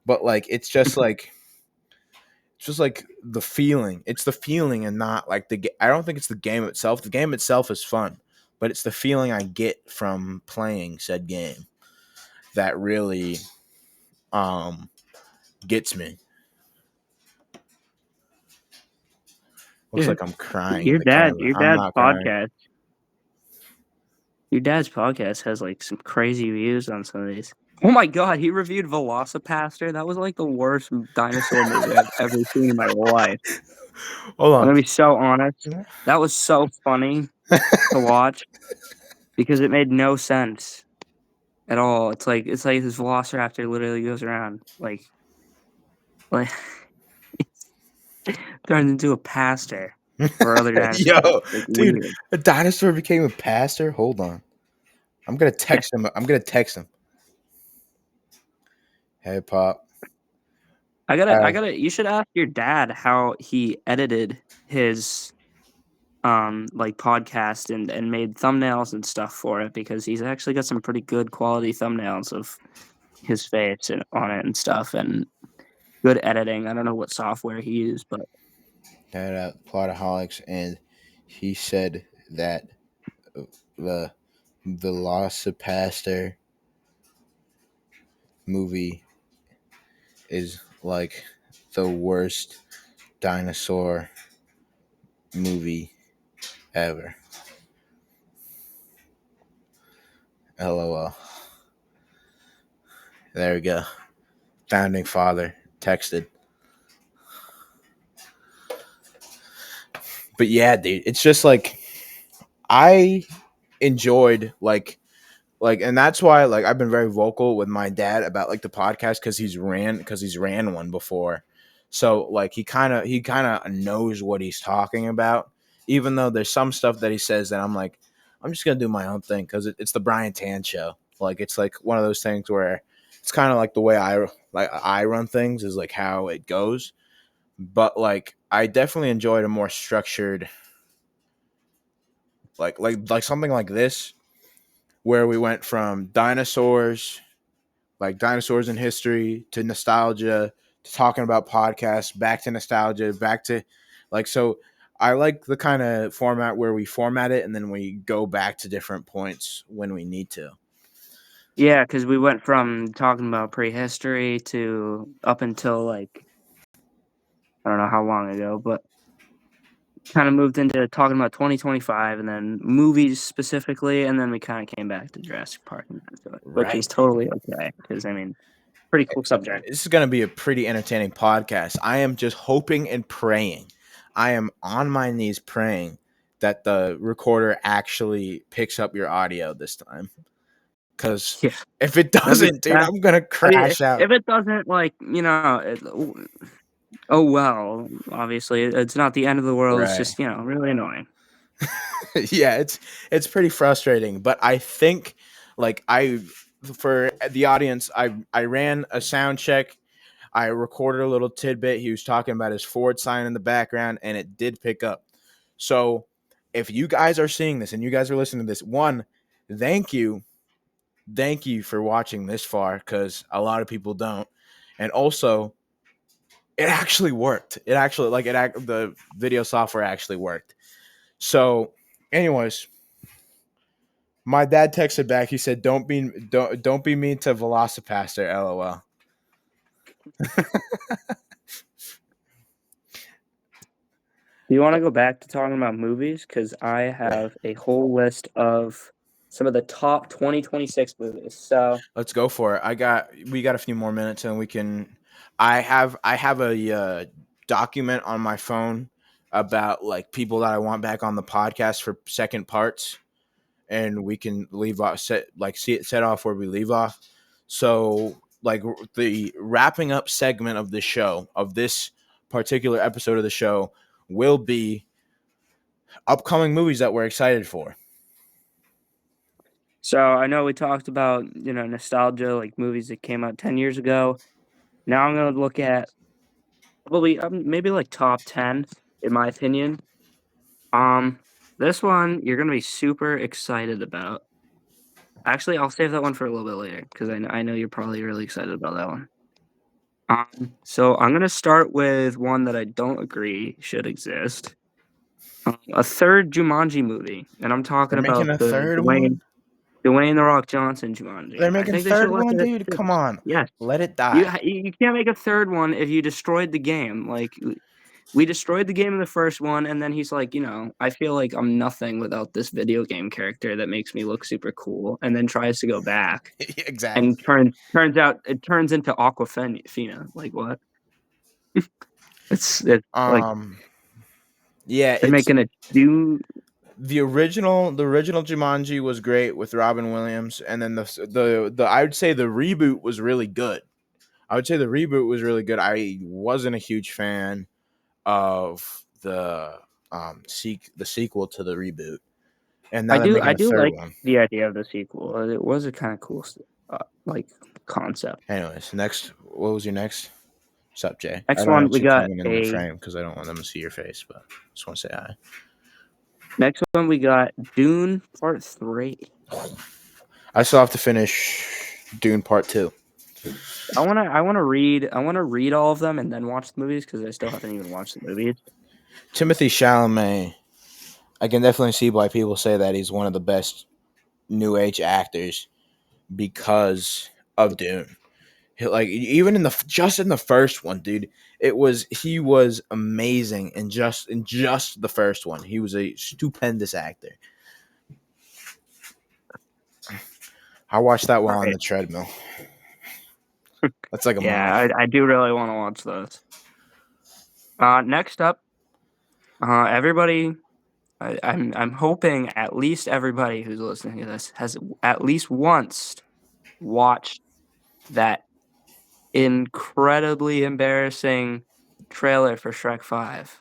But like it's just like the feeling. It's the feeling and not like I don't think it's the game itself. The game itself is fun, but it's the feeling I get from playing said game that really um gets me. Looks Yeah, like I'm crying in the your camera. I'm dad's not crying. podcast Your dad's podcast has like some crazy views on some of these. Oh my god, he reviewed Velocipaster. That was like the worst dinosaur movie I've ever seen in my life. Hold I'm on. gonna be so honest. That was so funny to watch because it made no sense at all. It's like this Velociraptor literally goes around like turns into a pastor for other dinosaurs. Yo, Like dude, weird. a dinosaur became a pastor. Hold on, I'm gonna text him. I'm gonna text him. Hey, Pop. I gotta. You should ask your dad how he edited his like podcast and made thumbnails and stuff for it because he's actually got some pretty good quality thumbnails of his face and on it and stuff and good editing. I don't know what software he used, but Shout out Plotaholics, and he said that the Velocipaster movie is like the worst dinosaur movie ever. LOL. There we go. Founding father texted. But yeah, dude, it's just like I enjoyed and that's why like I've been very vocal with my dad about like the podcast because he's ran one before. So like he kind of knows what he's talking about, even though there's some stuff that he says that I'm like, I'm just gonna do my own thing because it's the Brian Tan show. Like it's like one of those things where it's kind of like the way I run things is like how it goes. But like I definitely enjoyed a more structured like something like this where we went from dinosaurs in history to nostalgia to talking about podcasts, back to nostalgia, back to so I like the kind of format where we format it and then we go back to different points when we need to. yeah, because we went from talking about prehistory to up until like I don't know how long ago, but kind of moved into talking about 2025 and then movies specifically, and then we kind of came back to Jurassic Park and Dinosaurs, which is Right. totally okay because I mean, pretty cool subject. This is going to be a pretty entertaining podcast. I am just hoping and praying. I am on my knees praying that the recorder actually picks up your audio this time. Because Yeah, if it that'd be doesn't, dude, that. I'm gonna I mean, crash out. if it doesn't, like oh well. Obviously, it's not the end of the world. It's Right. just really annoying. Yeah, it's pretty frustrating. But I think like I for the audience, I ran a sound check. I recorded a little tidbit. He was talking about his Ford sign in the background, and it did pick up. So if you guys are seeing this and you guys are listening to this, one, thank you. Thank you for watching this far because a lot of people don't. And also, it actually worked. It actually the video software actually worked. So, anyways, my dad texted back. He said, don't be mean to Velocipaster, LOL." Do you want to go back to talking about movies? Because I Yeah. have a whole list of some of the top 2026 movies. So Let's go for it. We got a few more minutes and we can I have a document on my phone about like people that I want back on the podcast for second parts, and we can leave off set off where we leave off. So like the wrapping up segment of the show of this particular episode of the show will be upcoming movies that we're excited for. So I know we talked about, nostalgia, like movies that came out 10 years ago. Now I'm going to look at probably maybe like top 10 in my opinion. Um this one you're going to be super excited about. Actually, I'll save that one for a little bit later cuz I know you're probably really excited about that one. So I'm going to start with one that I don't agree should exist. A third Jumanji movie, and I'm talking They're making about a the third Dwayne one. Dwayne the Rock Johnson Jumanji. They're I making a think they should third have left one, it at dude. 2. Come on, Yes. let it You die. ha you can't make a third one if you destroyed the game, like, we destroyed the game in the first one, and then he's like, I feel like I'm nothing without this video game character that makes me look super cool, and then tries to go back Exactly. and turns out it turns into Aquafina. Like what? It's like Um, yeah, they're it's making a do. the original Jumanji was great with Robin Williams, and then the I would say the reboot was really good. I would say the reboot was really good. I wasn't a huge fan of the sequel to the reboot, and now I they're do making I a do third like one. the idea of the sequel. It was a kind of cool like concept. Anyways, next, what was your next? What's up, Jay? I Next don't one want we you got coming in the a frame because I don't want them to see your face, but just want to say hi. next one we got Dune Part 3. I still have to finish Dune Part Two. I wanna read all of them and then watch the movies because I still haven't even watched the movies. Timothy Chalamet. I can definitely see why people say that he's one of the best new age actors because of Dune. Like even just in the first one, dude, he was amazing, and just the first one, he was a stupendous actor. I watched that while on Right. the treadmill. That's like a Yeah, mile. I do really want to watch those. Next up, everybody. I'm hoping at least everybody who's listening to this has at least once watched that incredibly embarrassing trailer for Shrek 5.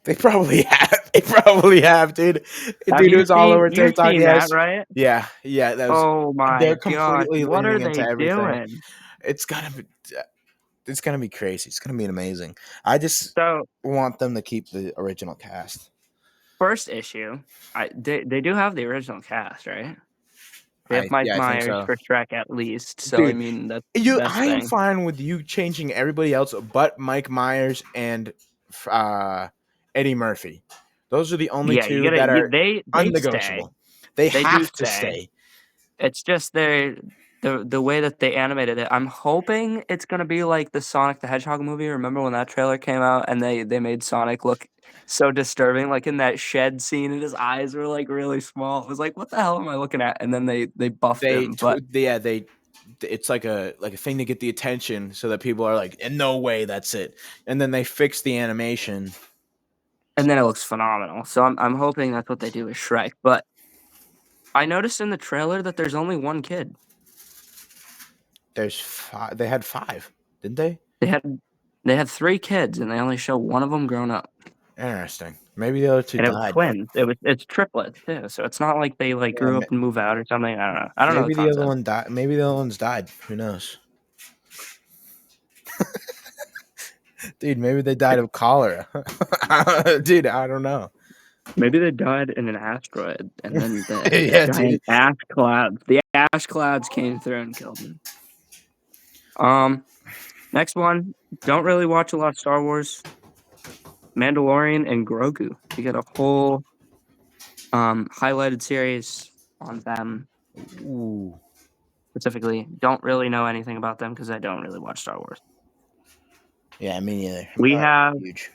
They probably have. They probably have, dude. Have Dude, it you was all seen over you've TikTok. seen that, Yes. right? Yeah. Yeah. That was. Oh my They're gosh, completely what are leaning into they everything. doing? It's gonna be. It's gonna be crazy. It's gonna be amazing. I just So, want them to keep the original cast. first issue, they do have the original cast, right? They have Mike I think Myers so. for Shrek at least, so I Dude, mean that's the best I am thing. fine with you changing everybody else but Mike Myers and uh, Eddie Murphy. Those are the only Yeah, you two gotta that you are they stay. unnegotiable. They They do have to stay. stay. It's just the way that they animated it. I'm hoping it's gonna be like the Sonic the Hedgehog movie. Remember when that trailer came out and they made Sonic look so disturbing, like in that shed scene, and his eyes were like really small. It was like, what the hell am I looking at? And then they buffed him, but They it's like a thing to get the attention so that people are like, in no way, that's it. And then they fix the animation. and then it looks phenomenal. So I'm hoping that's what they do with Shrek. But I noticed in the trailer that there's only one kid. There's five. They had five, didn't they? They had they had three kids, and they only show one of them grown up. Interesting. Maybe the other two And it was died. twins. It's triplets too, so it's not like they, like, Yeah, grew up and move out or something, I don't know. I don't know the maybe the other concept. one died. Maybe the other one's died. Who knows? Dude, maybe they died of cholera. Dude, I don't know. Maybe they died in an asteroid, and then the Yeah, dude. giant ash clouds came through and killed them. Next one, don't really watch a lot of Star Wars. Mandalorian and Grogu. We got a whole, highlighted series on them Ooh. specifically. Don't really know anything about them because I don't really watch Star Wars. Yeah, me neither. I'm We not have huge.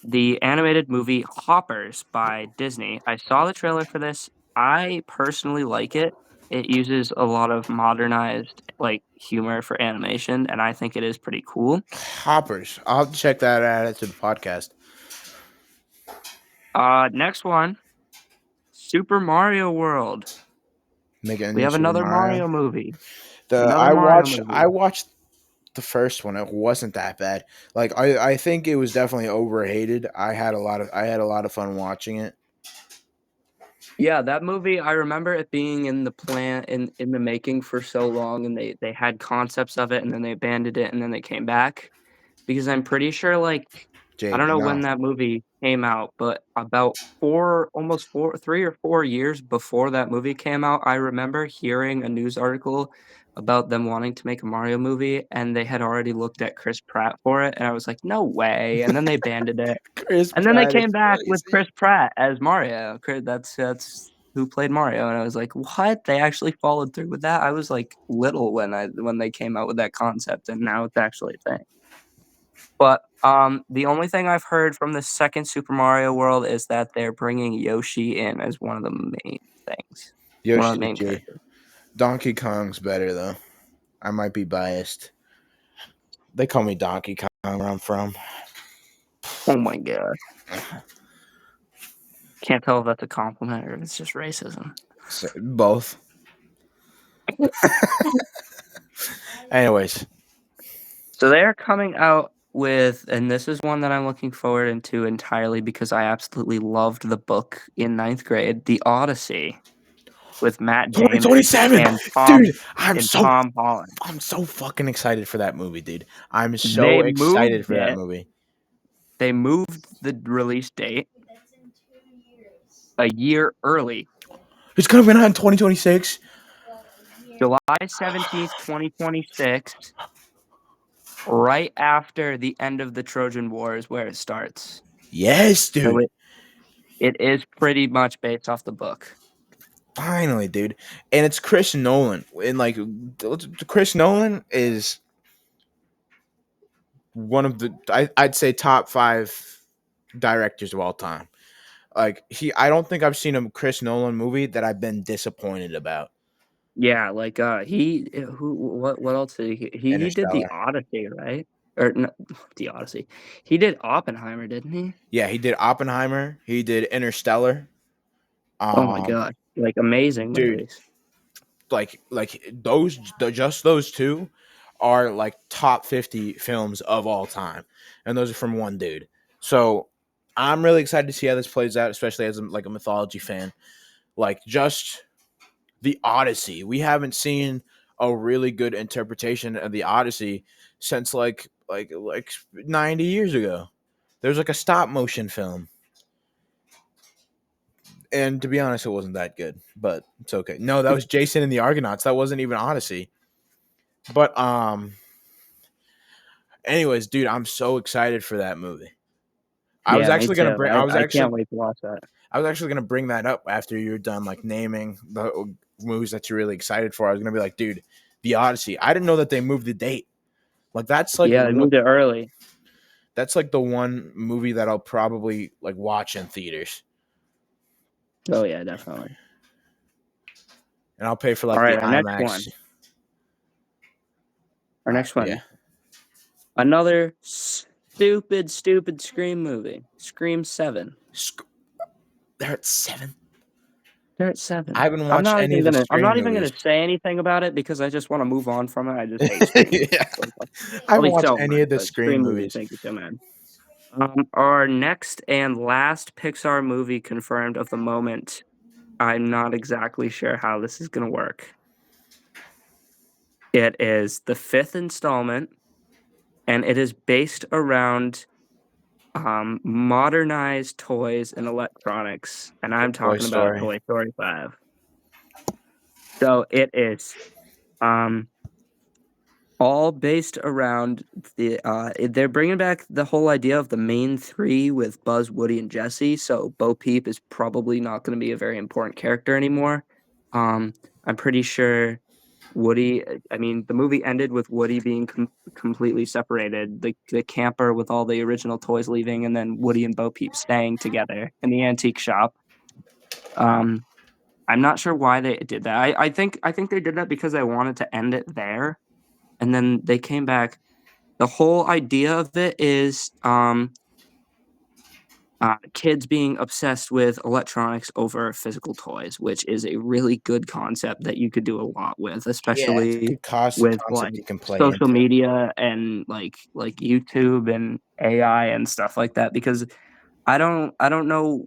the animated movie Hoppers by Disney. I saw the trailer for this. I personally like it. It uses a lot of modernized, like, humor for animation, and I think it is pretty cool. Hoppers. I'll have to check that out to the podcast. Next one, Super Mario World. Make a We new have Super another Mario. Mario movie. The Another Mario movie. I watched the first one. It wasn't that bad. Like I think it was definitely overhated. I had a lot of fun watching it. Yeah, that movie, I remember it being in the plan in the making for so long, and they had concepts of it, and then they abandoned it, and then they came back. Because I'm pretty sure, like, I Jake, don't know no. when that movie came out, but about 3 or 4 years before that movie came out, I remember hearing a news article about them wanting to make a Mario movie, and they had already looked at Chris Pratt for it, and I was like, "No way," and then they abandoned it, Chris and then they Pratt is came back with crazy. Chris Pratt as Mario. That's who played Mario, and I was like, "What? They actually followed through with that?" I was, like, little when they came out with that concept, and now it's actually a thing. But The only thing I've heard from the second Super Mario World is that they're bringing Yoshi in as one of the main things. One of the Yoshi main G. characters. Donkey Kong's better though. I might be biased. They call me Donkey Kong where I'm from. Oh my god. Can't tell if that's a compliment or if it's just racism. So, both. Anyways, So they're coming out with, and this is one that I'm looking forward to entirely because I absolutely loved the book in ninth grade, The Odyssey, with Matt Damon 2027, and dude. I'm so Tom Holland. I'm so fucking excited for that movie, dude. I'm so They excited moved for that it. movie. They moved the release date a year early, It's gonna be out in 2026. July 17th, 2026, right after the end of the Trojan War is where it starts. Yes, So dude. it is pretty much based off the book. Finally, dude. And it's Chris Nolan. And like Chris Nolan is one of the I'd say top 5 directors of all time. Like I don't think I've seen a Chris Nolan movie that I've been disappointed about. Yeah, like what else did he did the Interstellar. Odyssey, right? Or no, the Odyssey. He did Oppenheimer, didn't he? Yeah, he did Oppenheimer. He did Interstellar. Oh my Um, god. Like amazing dude, movies. like those just those two are like top 50 films of all time, and those are from one dude. So I'm really excited to see how this plays out, especially as like a mythology fan. Like just the Odyssey, we haven't seen a really good interpretation of the Odyssey since like 90 years ago. There's like a stop motion film, and to be honest, it wasn't that good, but it's okay. No, that was Jason and the Argonauts. That wasn't even Odyssey. But anyways, dude, I'm so excited for that movie. I was Yeah, me actually gonna too. bring. I can't wait to watch that. I was actually gonna bring that up after you're done like naming the movies that you're really excited for. I was gonna be like, dude, the Odyssey. I didn't know that they moved the date. Like Yeah, they moved it early. that's like the one movie that I'll probably like watch in theaters, Oh yeah, definitely. and I'll pay for All like the right, our next IMAX. one. Our next Yeah, one. Another stupid Scream movie. Scream 7. they're at 7. They're at I 7. haven't watched any of the I'm Scream not even movies. gonna say anything about it because I just want to move on from it. I just hate Scream. Yeah, So, I at haven't least watched so any much, of the but Scream Scream movies movies. make me so mad. Our next and last Pixar movie confirmed of the moment. I'm not exactly sure how this is gonna work. It is the 5th installment, and it is based around modernized toys and electronics, and I'm Toy talking about Story. Toy Story 5. So it is um all based around they're bringing back the whole idea of the main 3 with Buzz, Woody, and Jesse. So Bo Peep is probably not going to be a very important character anymore. Um, I'm pretty sure Woody. I mean, the movie ended with Woody being completely separated. The camper with all the original toys leaving, and then Woody and Bo Peep staying together in the antique shop. Um, I'm not sure why they did that. I think they did that because they wanted to end it there, and then they came back. The whole idea of it is kids being obsessed with electronics over physical toys, which is a really good concept that you could do a lot with, Yeah, it's a especially good with concept like you can play social into. media and like YouTube and AI and stuff like that. Because I don't know.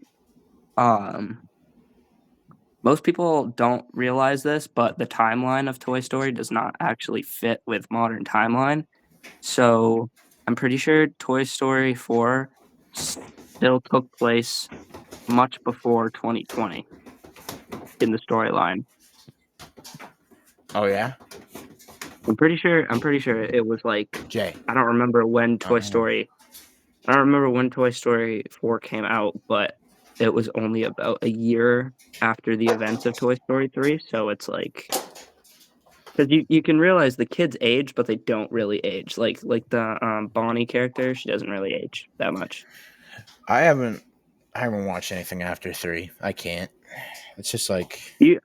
Um, Most people don't realize this, but the timeline of Toy Story does not actually fit with modern timeline. So I'm pretty sure Toy Story 4 still took place much before 2020 in the storyline. Oh yeah, I'm pretty sure it was like Jay. I don't remember when Toy Uh, Story I don't remember when Toy Story 4 came out, but it was only about a year after the events of Toy Story 3, so it's like because you can realize the kids age, but they don't really age. Like the Bonnie character, she doesn't really age that much. I haven't watched anything after 3. I can't. It's just like,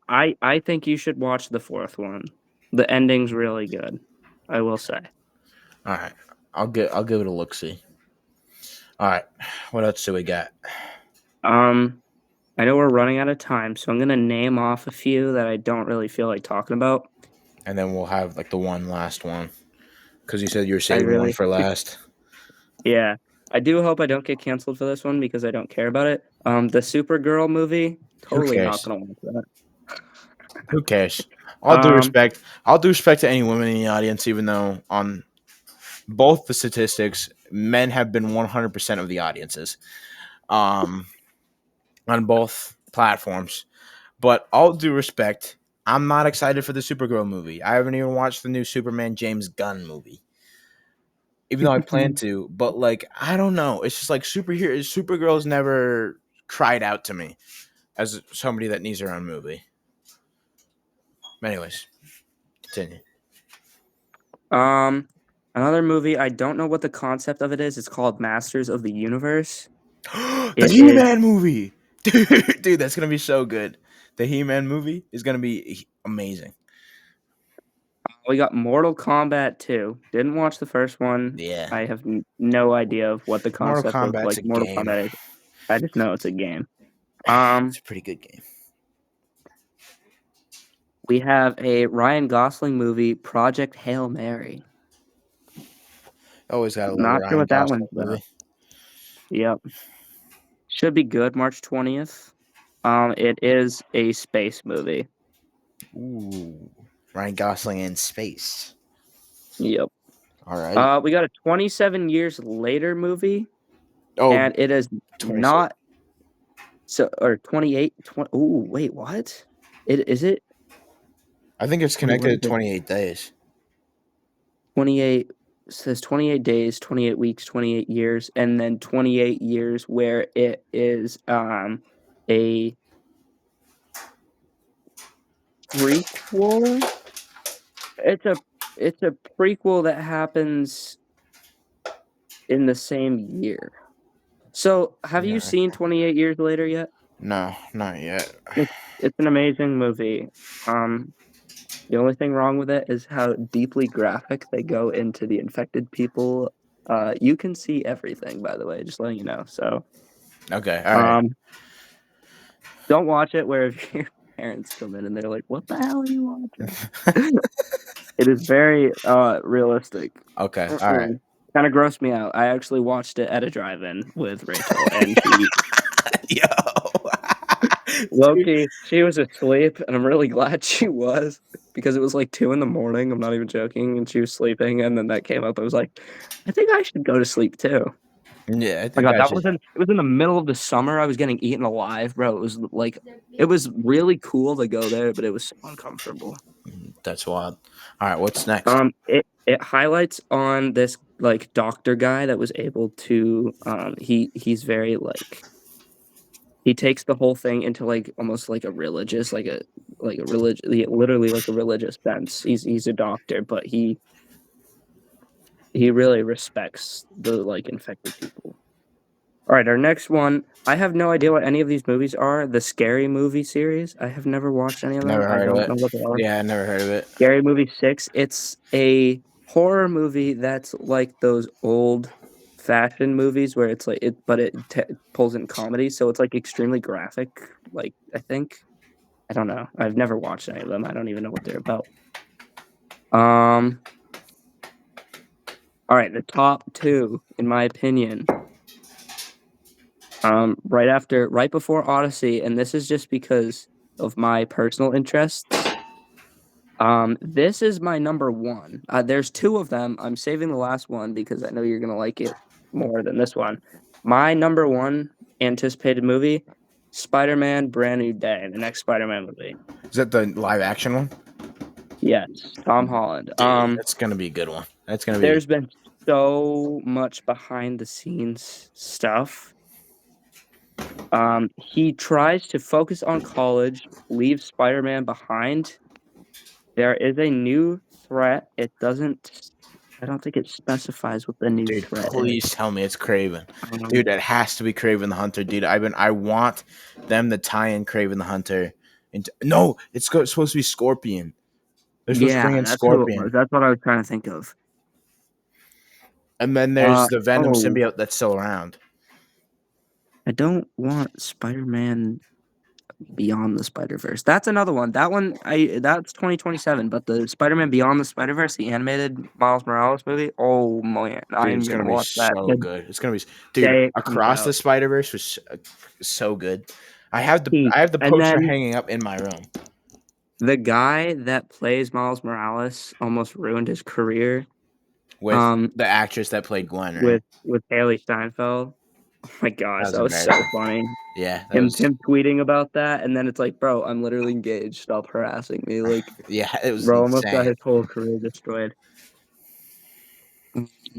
I think you should watch the fourth one. The ending's really good, I will say. all right. I'll give it a look. See. All right. What else do we got? Um, I know we're running out of time, so I'm gonna name off a few that I don't really feel like talking about. And then we'll have like the one last one because you said you were I saving one really, for last. yeah. I do hope I don't get canceled for this one because I don't care about it. The Supergirl movie, Who totally not cares? gonna watch that. Who cares? All due Um, respect. All due respect to any women in the audience, even though on both the statistics, men have been 100% of the audiences. Um, on both platforms. But all due respect, I'm not excited for the Supergirl movie. I haven't even watched the new Superman James Gunn movie. Even though I plan to, but like I don't know. It's just like Supergirl's never cried out to me as somebody that needs her own movie. Anyways, continue. um, another movie, I don't know what the concept of it is. It's called Masters of the Universe. The It He is Man movie, dude, that's gonna be so good. The He Man movie is gonna be amazing. We got Mortal Kombat 2. Didn't watch the first one. Yeah, I have no idea of what the Mortal concept of Kombat's like a Mortal game. Kombat is. I just know it's a game. It's Um, a pretty good game. we have a Ryan Gosling movie, Project Hail Mary. Always gotta love a Not sure Ryan what that Gosling one's about. movie. Yep. Should be good, March 20th. It is a space movie. Ooh, Ryan Gosling in space. Yep. All right. We got a 27 years later movie, Oh, and it is 26. not so or 28. Ooh, wait, what? It is it? I think it's Wait, what connected is to it? 28 days. 28 says 28 days, 28 weeks, 28 years, and then 28 years where it is a prequel. It's a it's a prequel that happens in the same year. So, have you Yeah. seen 28 Years Later yet? No, not yet. It's an amazing movie. Um, the only thing wrong with it is how deeply graphic they go into the infected people. You can see everything, by the way, just letting you know. So, Okay, all right. um, don't watch it where if your parents come in and they're like, "What the hell are you watching?" It is very realistic. Okay, all right. Kind of grossed me out. I actually watched it at a drive-in with Rachel, and she Yo. Dude. Loki, she was asleep, and I'm really glad she was because it was like 2 in the morning. I'm not even joking, and she was sleeping, and then that came up. I was like, I think I should go to sleep too. Yeah, I My think God, I that should. was it was in the middle of the summer. I was getting eaten alive, bro. It was like it was really cool to go there, but it was so uncomfortable. That's wild. All right, what's next? It highlights on this like doctor guy that was able to he's very like he takes the whole thing into like almost like a religious like a religion literally like a religious sense. He's a doctor, but he really respects the like infected people. All right, our next one. I have no idea what any of these movies are. The Scary Movie series. I have never watched any of them. Never I heard of don't it. know what they are. Yeah, I never heard of it. Scary Movie 6. It's a horror movie that's like those old fashioned movies where it's like it but it pulls in comedy, so it's like extremely graphic, like I think. I don't know. I've never watched any of them. I don't even know what they're about. Um, all right, the top 2 in my opinion. Right before Odyssey, and this is just because of my personal interests. This is my number 1. There's 2 of them. I'm saving the last one because I know you're gonna like it more than this one. My number 1 anticipated movie, Spider-Man: Brand New Day, the next Spider-Man movie. Is that the live action one? Yes, Tom Holland. Dude, that's gonna be a good one. That's gonna be. There's been so much behind the scenes stuff. He tries to focus on college, leaves Spider-Man behind, There is a new threat. It doesn't. I don't think it specifies what the new Dude, threat is. please tell me it's Craven. Dude, Um, it has to be Craven the Hunter, dude. I want them to tie in Craven the Hunter. No, supposed to be Scorpion. They're supposed to yeah, bring in that's who it was. Scorpion. That's what I was trying to think of. And then there's the Venom Oh, symbiote that's still around. I don't want Spider-Man Beyond the Spider-Verse. That's another one. That's 2027. But the Spider-Man Beyond the Spider-Verse, the animated Miles Morales movie. Oh man, Dude, I'm it's gonna gonna be watch that so the good. It's gonna be, dude. day it comes Across the out. Spider Verse was so good. I have the And poster then hanging up in my room. the guy that plays Miles Morales almost ruined his career. With Um, the actress that played Gwen, right? with Haley Steinfeld. Oh my That gosh, was that was so embarrassing. funny. Yeah, that Him was. him tweeting about that, and then it's like, bro, I'm literally engaged. Stop harassing me. Like, Yeah, it was bro, almost got insane. his whole career destroyed.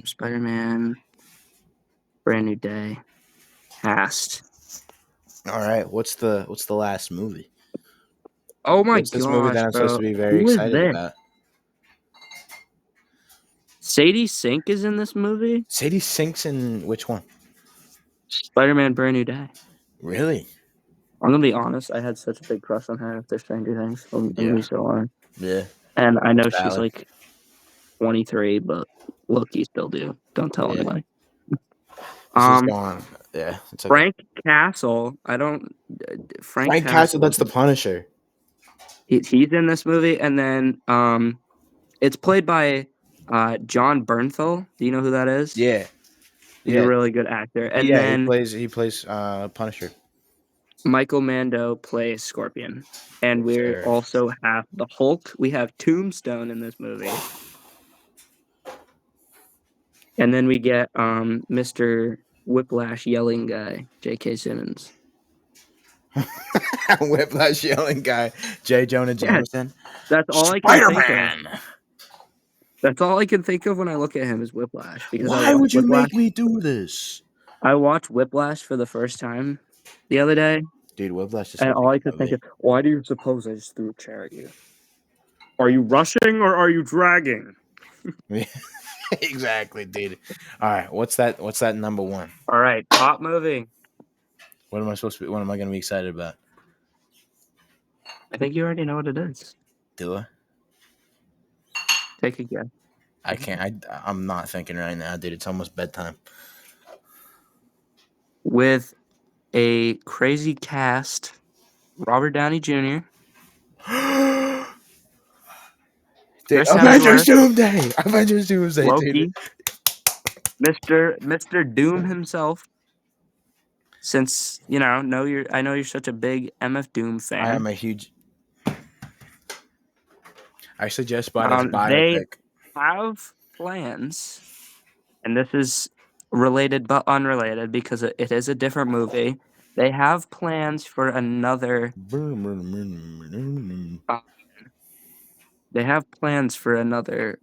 Spider-Man, Brand New Day, cast. All right, what's the last movie? Oh my What's this movie that gosh, I'm supposed bro, to be very who is excited this? about? Sadie Sink is in this movie. Sadie Sinks in which one? Spider-Man, Brand New Day. Really? I'm gonna be honest. I had such a big crush on her after Stranger Things, and Yeah, we still are. yeah, And I know she's valid. like 23, but look, you still do. Don't tell Yeah, anybody. this is Um, going. Yeah, it's okay. Frank Castle. I don't. Frank Frank Castle, Castle. that's the Punisher. He's in this movie, and then it's played by John Bernthal. Do you know who that is? Yeah, He's a yeah, really good actor. And yeah. He then plays he plays Punisher. Michael Mando plays Scorpion. And Yes, we sir. also have the Hulk. We have Tombstone in this movie. And then we get Mr. Whiplash yelling guy, J.K. Simmons. Whiplash yelling guy, J. Jonah Yeah, Jameson. that's all I can Spider think of. Man. That's all I can think of when I look at him is Whiplash because I Why watched would you Whiplash. make me do this? I watched Whiplash for the first time the other day, Dude, Whiplash is and such a all I good could think movie. of, why do you suppose I just threw a chair at you? Are you rushing or are you dragging? Exactly, dude. All right, what's that number one? All right, top movie. What am I supposed to be? What am I going to be excited about? I think you already know what it is. Do I? Take a guess. I can't. I'm not thinking right now, dude. It's almost bedtime. With a crazy cast, Robert Downey Jr., Dude, Chris Avengers Hemsworth, Doomsday. Avengers Doomsday, dude. Loki, Mr. Doom himself. Since I know you're such a big MF Doom I am fan. a huge. I suggest bought his They biopic. have plans, and this is related but unrelated because it is a different movie. They have plans for another. Uh, they have plans for another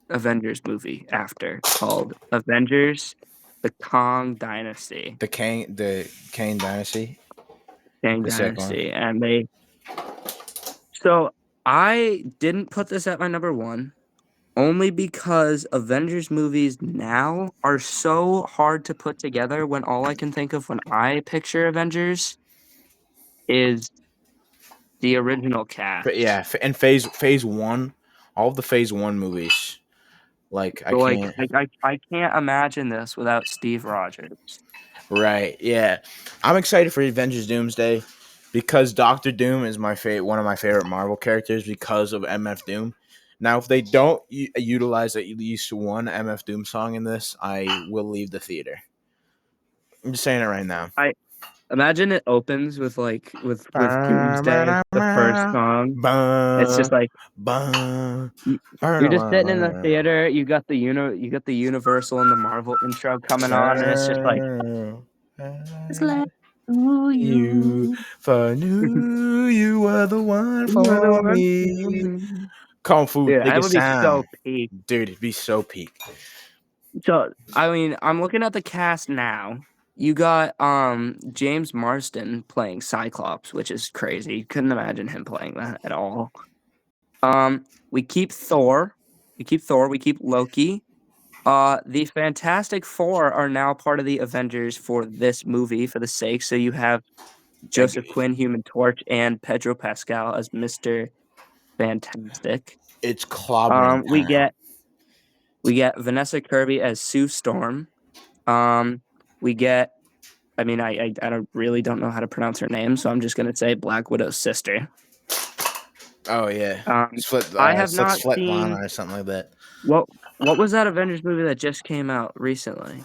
Avengers movie after called Avengers: The Kong Dynasty. The Kane Dynasty, Kang the second one. Dynasty, and they. So I didn't put this at my number one. Only because Avengers movies now are so hard to put together when all I can think of when I picture Avengers is the original But cast. yeah, and phase one, all of the phase one movies. Like I So like can't. I can't imagine this without Steve Rogers. Right. Yeah. I'm excited for Avengers Doomsday because Doctor Doom is one of my favorite Marvel characters because of MF Doom. Now, if they don't utilize at least one MF Doom song in this, I will leave the theater. I'm just saying it right now. I imagine it opens with with Doomsday as the first Ba-ba-da-ba. song. It's just Ba- like ba- you're just sitting in the ba-da-ba-ba. theater, you got the Universal and the Marvel intro coming on, and it's just like it's like ooh You you. for knew you were the one You are the for one for me. me. Kung Fu, Dude, take I a would be sound. so peak. Dude, it'd be so peak. So, I mean, I'm looking at the cast now. You got James Marsden playing Cyclops, which is crazy. Couldn't imagine him playing that at all. We keep Thor. We keep Thor. We keep Loki. The Fantastic Four are now part of the Avengers for this movie for the sake. So you have Like, Joseph Quinn, Human Torch, and Pedro Pascal as Mr. Fantastic. it's clobbering We time. get Vanessa Kirby as Sue Storm. Um, we get. I mean, I don't really don't know how to pronounce her name, so I'm just gonna say Black Widow's sister. Oh yeah, Um, Split, I have it's like not Svetlana seen or something like that. what what was that Avengers movie that just came out recently?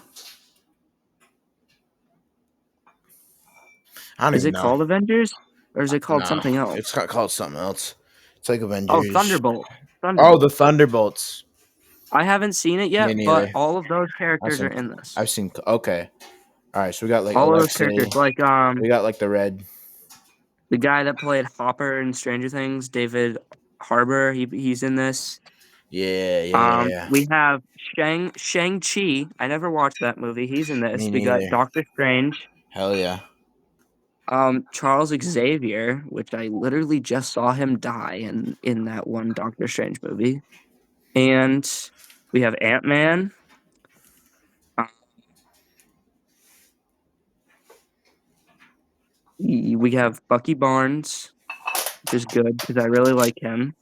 I don't Is even it know. called Avengers or is it called No, something else? it's called something else. It's like Oh, Avengers. Thunderbolt. Oh, the Thunderbolts. Thunderbolts. I haven't seen it Me yet, but neither. all of those I've characters are seen. in this. I've seen. Okay. All right. So we got like All of those characters, Alexei. like We got like the red. the guy that played Hopper in Stranger Things, David Harbour. He's in this. Yeah, yeah, yeah. We have Shang-Chi. I never watched that movie. He's in Me this. We got neither. Doctor Strange. Hell yeah. Charles Xavier, which I literally just saw him die in that one Doctor Strange movie. And we have Ant-Man. Uh, we have Bucky Barnes, which is good because I really like him.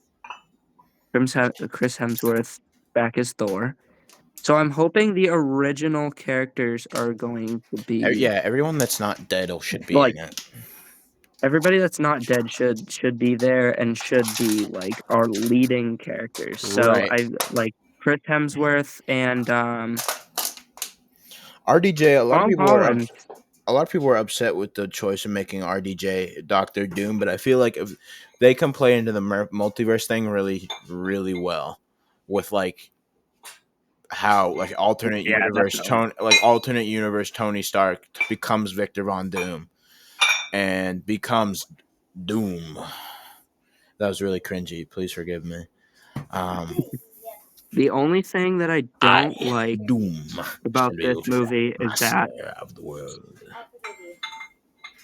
Chris Hemsworth back as Thor. So I'm hoping the original characters are going to be Yeah, everyone that's not dead should be like in it. everybody that's not dead should be there and should be like our leading characters. So Right. I like Chris Hemsworth and RDJ. A lot of Tom people were up. Holland. A lot of people were upset with the choice of making RDJ Doctor Doom, but I feel like if they can play into the multiverse thing really, really well, with like how like Yeah, definitely. alternate universe Tony Stark becomes Victor Von Doom and becomes Doom. That was really cringy. Please forgive me. Um, The only thing that I I don't like Doom about shall be this movie is that master of the world.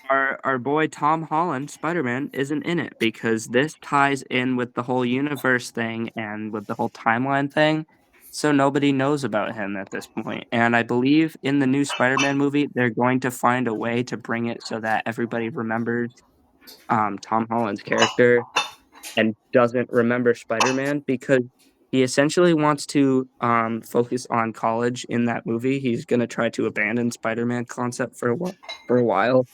our boy Tom Holland, Spider-Man, isn't in it because this ties in with the whole universe thing and with the whole timeline thing. So nobody knows about him at this point. And I believe in the new Spider-Man movie, they're going to find a way to bring it so that everybody remembers Tom Holland's character and doesn't remember Spider-Man because he essentially wants to focus on college in that movie. He's going to try to abandon Spider-Man concept for a while.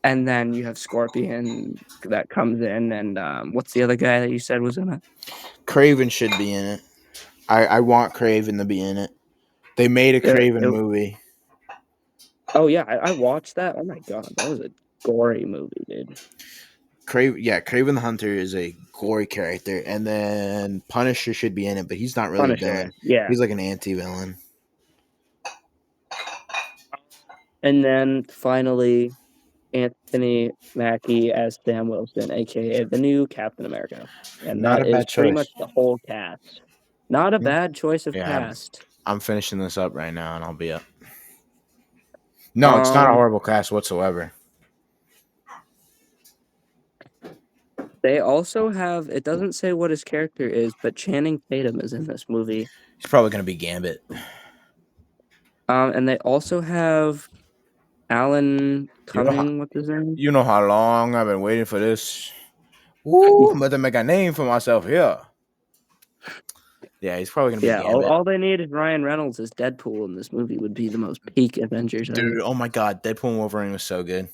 And then you have Scorpion that comes in, and what's the other guy that you said was in it? Craven should be in it. I want Craven to be in it. They made a It, Craven it, movie. oh yeah, I watched that. Oh my god, that was a gory movie, dude. Craven the Hunter is a gory character, and then Punisher should be in it, but he's not really a Punisher, villain. yeah. He's like an anti-villain. And then finally, Anthony Mackie as Sam Wilson, aka the new Captain America, and Not that a is bad pretty much choice. the whole cast. Not a bad choice of Yeah, cast. I'm finishing this up right now, and I'll be up. No, it's not a Um, horrible cast whatsoever. they also have. It doesn't say what his character is, but Channing Tatum is in this movie. He's probably gonna be Gambit. And they also have Alan You know how Cumming. What's his name? you know how long I've been waiting for this. Woo! I'm about to make a name for myself here. Yeah, he's probably gonna be Yeah, Gambit. all they need is Ryan Reynolds as Deadpool in this movie would be the most peak Avengers Dude, ever. oh my god, Deadpool and Wolverine was so good.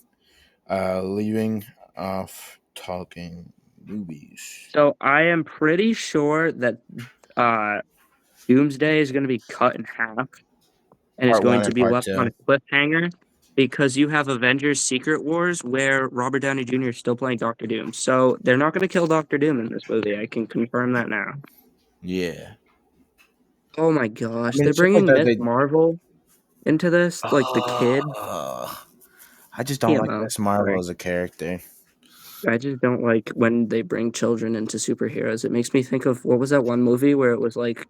Leaving off talking movies. So I am pretty sure that uh, Doomsday is going to be cut in half and is Part going one to and be part left on two. a cliffhanger because you have Avengers Secret Wars where Robert Downey Jr. is still playing Doctor Doom. So they're not going to kill Doctor Doom in this movie. I can confirm that now. Yeah. Oh my I gosh, mean, they're it's just like bringing that. Miss They. Marvel into this, like the kid. I just don't like TMO. Miss Marvel Sorry. as a character. I just don't like when they bring children into superheroes. It makes me think of what was that one movie where it was like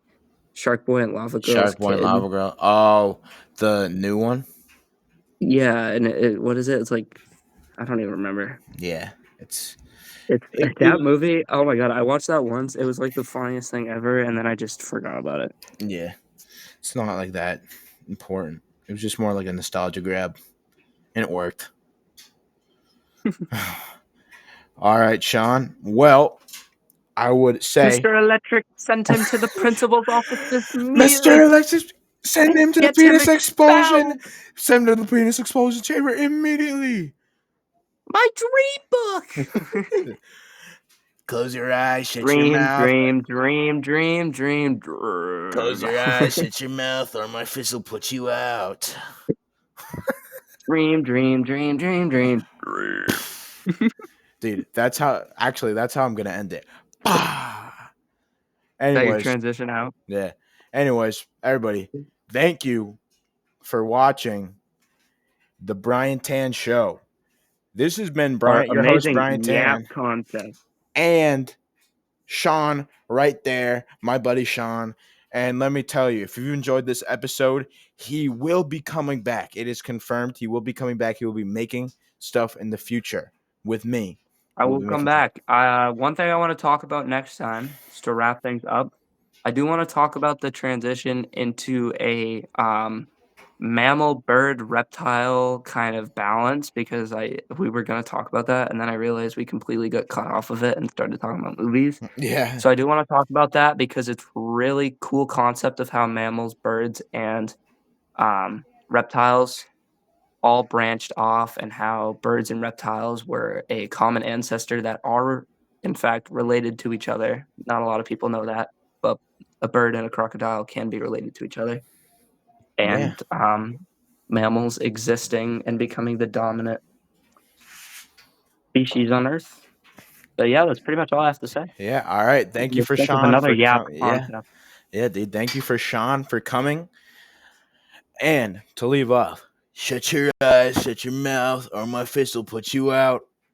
Shark Boy and Lava Girl's Shark Boy and Lava kid? Girl. Oh, the new one. Yeah, and what is it? It's like I don't even remember. Yeah, it's It That was, movie, oh my god, I watched that once. It was like the funniest thing ever, and then I just forgot about it. yeah, it's not like that important. It was just more like a nostalgia grab, and it worked. All right, Sean. Well, I would say, Mr. Electric sent him to the principal's office immediately. Mr. Alexis, send him to the Get him penis explosion. expelled. Send him to the penis explosion chamber immediately. My dream book. Close your eyes, shut your Dream, mouth. dream, dream, dream, dream, dream. Close your eyes, shut your mouth, or my fist will put you out. Dream, dream, dream, dream, dream. Dude, that's how I'm gonna end it. That your Anyways, transition out. yeah. Anyways, everybody, thank you for watching the Bryan Tann Show. This has been Our your host, amazing Bryan yap Tann, contest. and Sean right there, my buddy Sean. And let me tell you, if you enjoyed this episode, he will be coming back. It is confirmed. He will be coming back. He will be making stuff in the future with me. I We'll will be come making back. One thing I want to talk about next time, just to wrap things up, I do want to talk about the transition into a mammal, bird, reptile kind of balance because we were going to talk about that, and then I realized we completely got cut off of it and started talking about movies. Yeah. So I do want to talk about that because it's really cool concept of how mammals, birds, and reptiles all branched off and how birds and reptiles were a common ancestor that are in fact related to each other. Not a lot of people know that, but a bird and a crocodile can be related to each other. Yeah. And mammals existing and becoming the dominant species on Earth. But yeah, that's pretty much all I have to say. Yeah. All right. Thank you Let's for think of Sean another for yap coming. Yeah. concept. Yeah, dude. Thank you for Sean for coming. And to leave off, shut your eyes, shut your mouth, or my fist will put you out.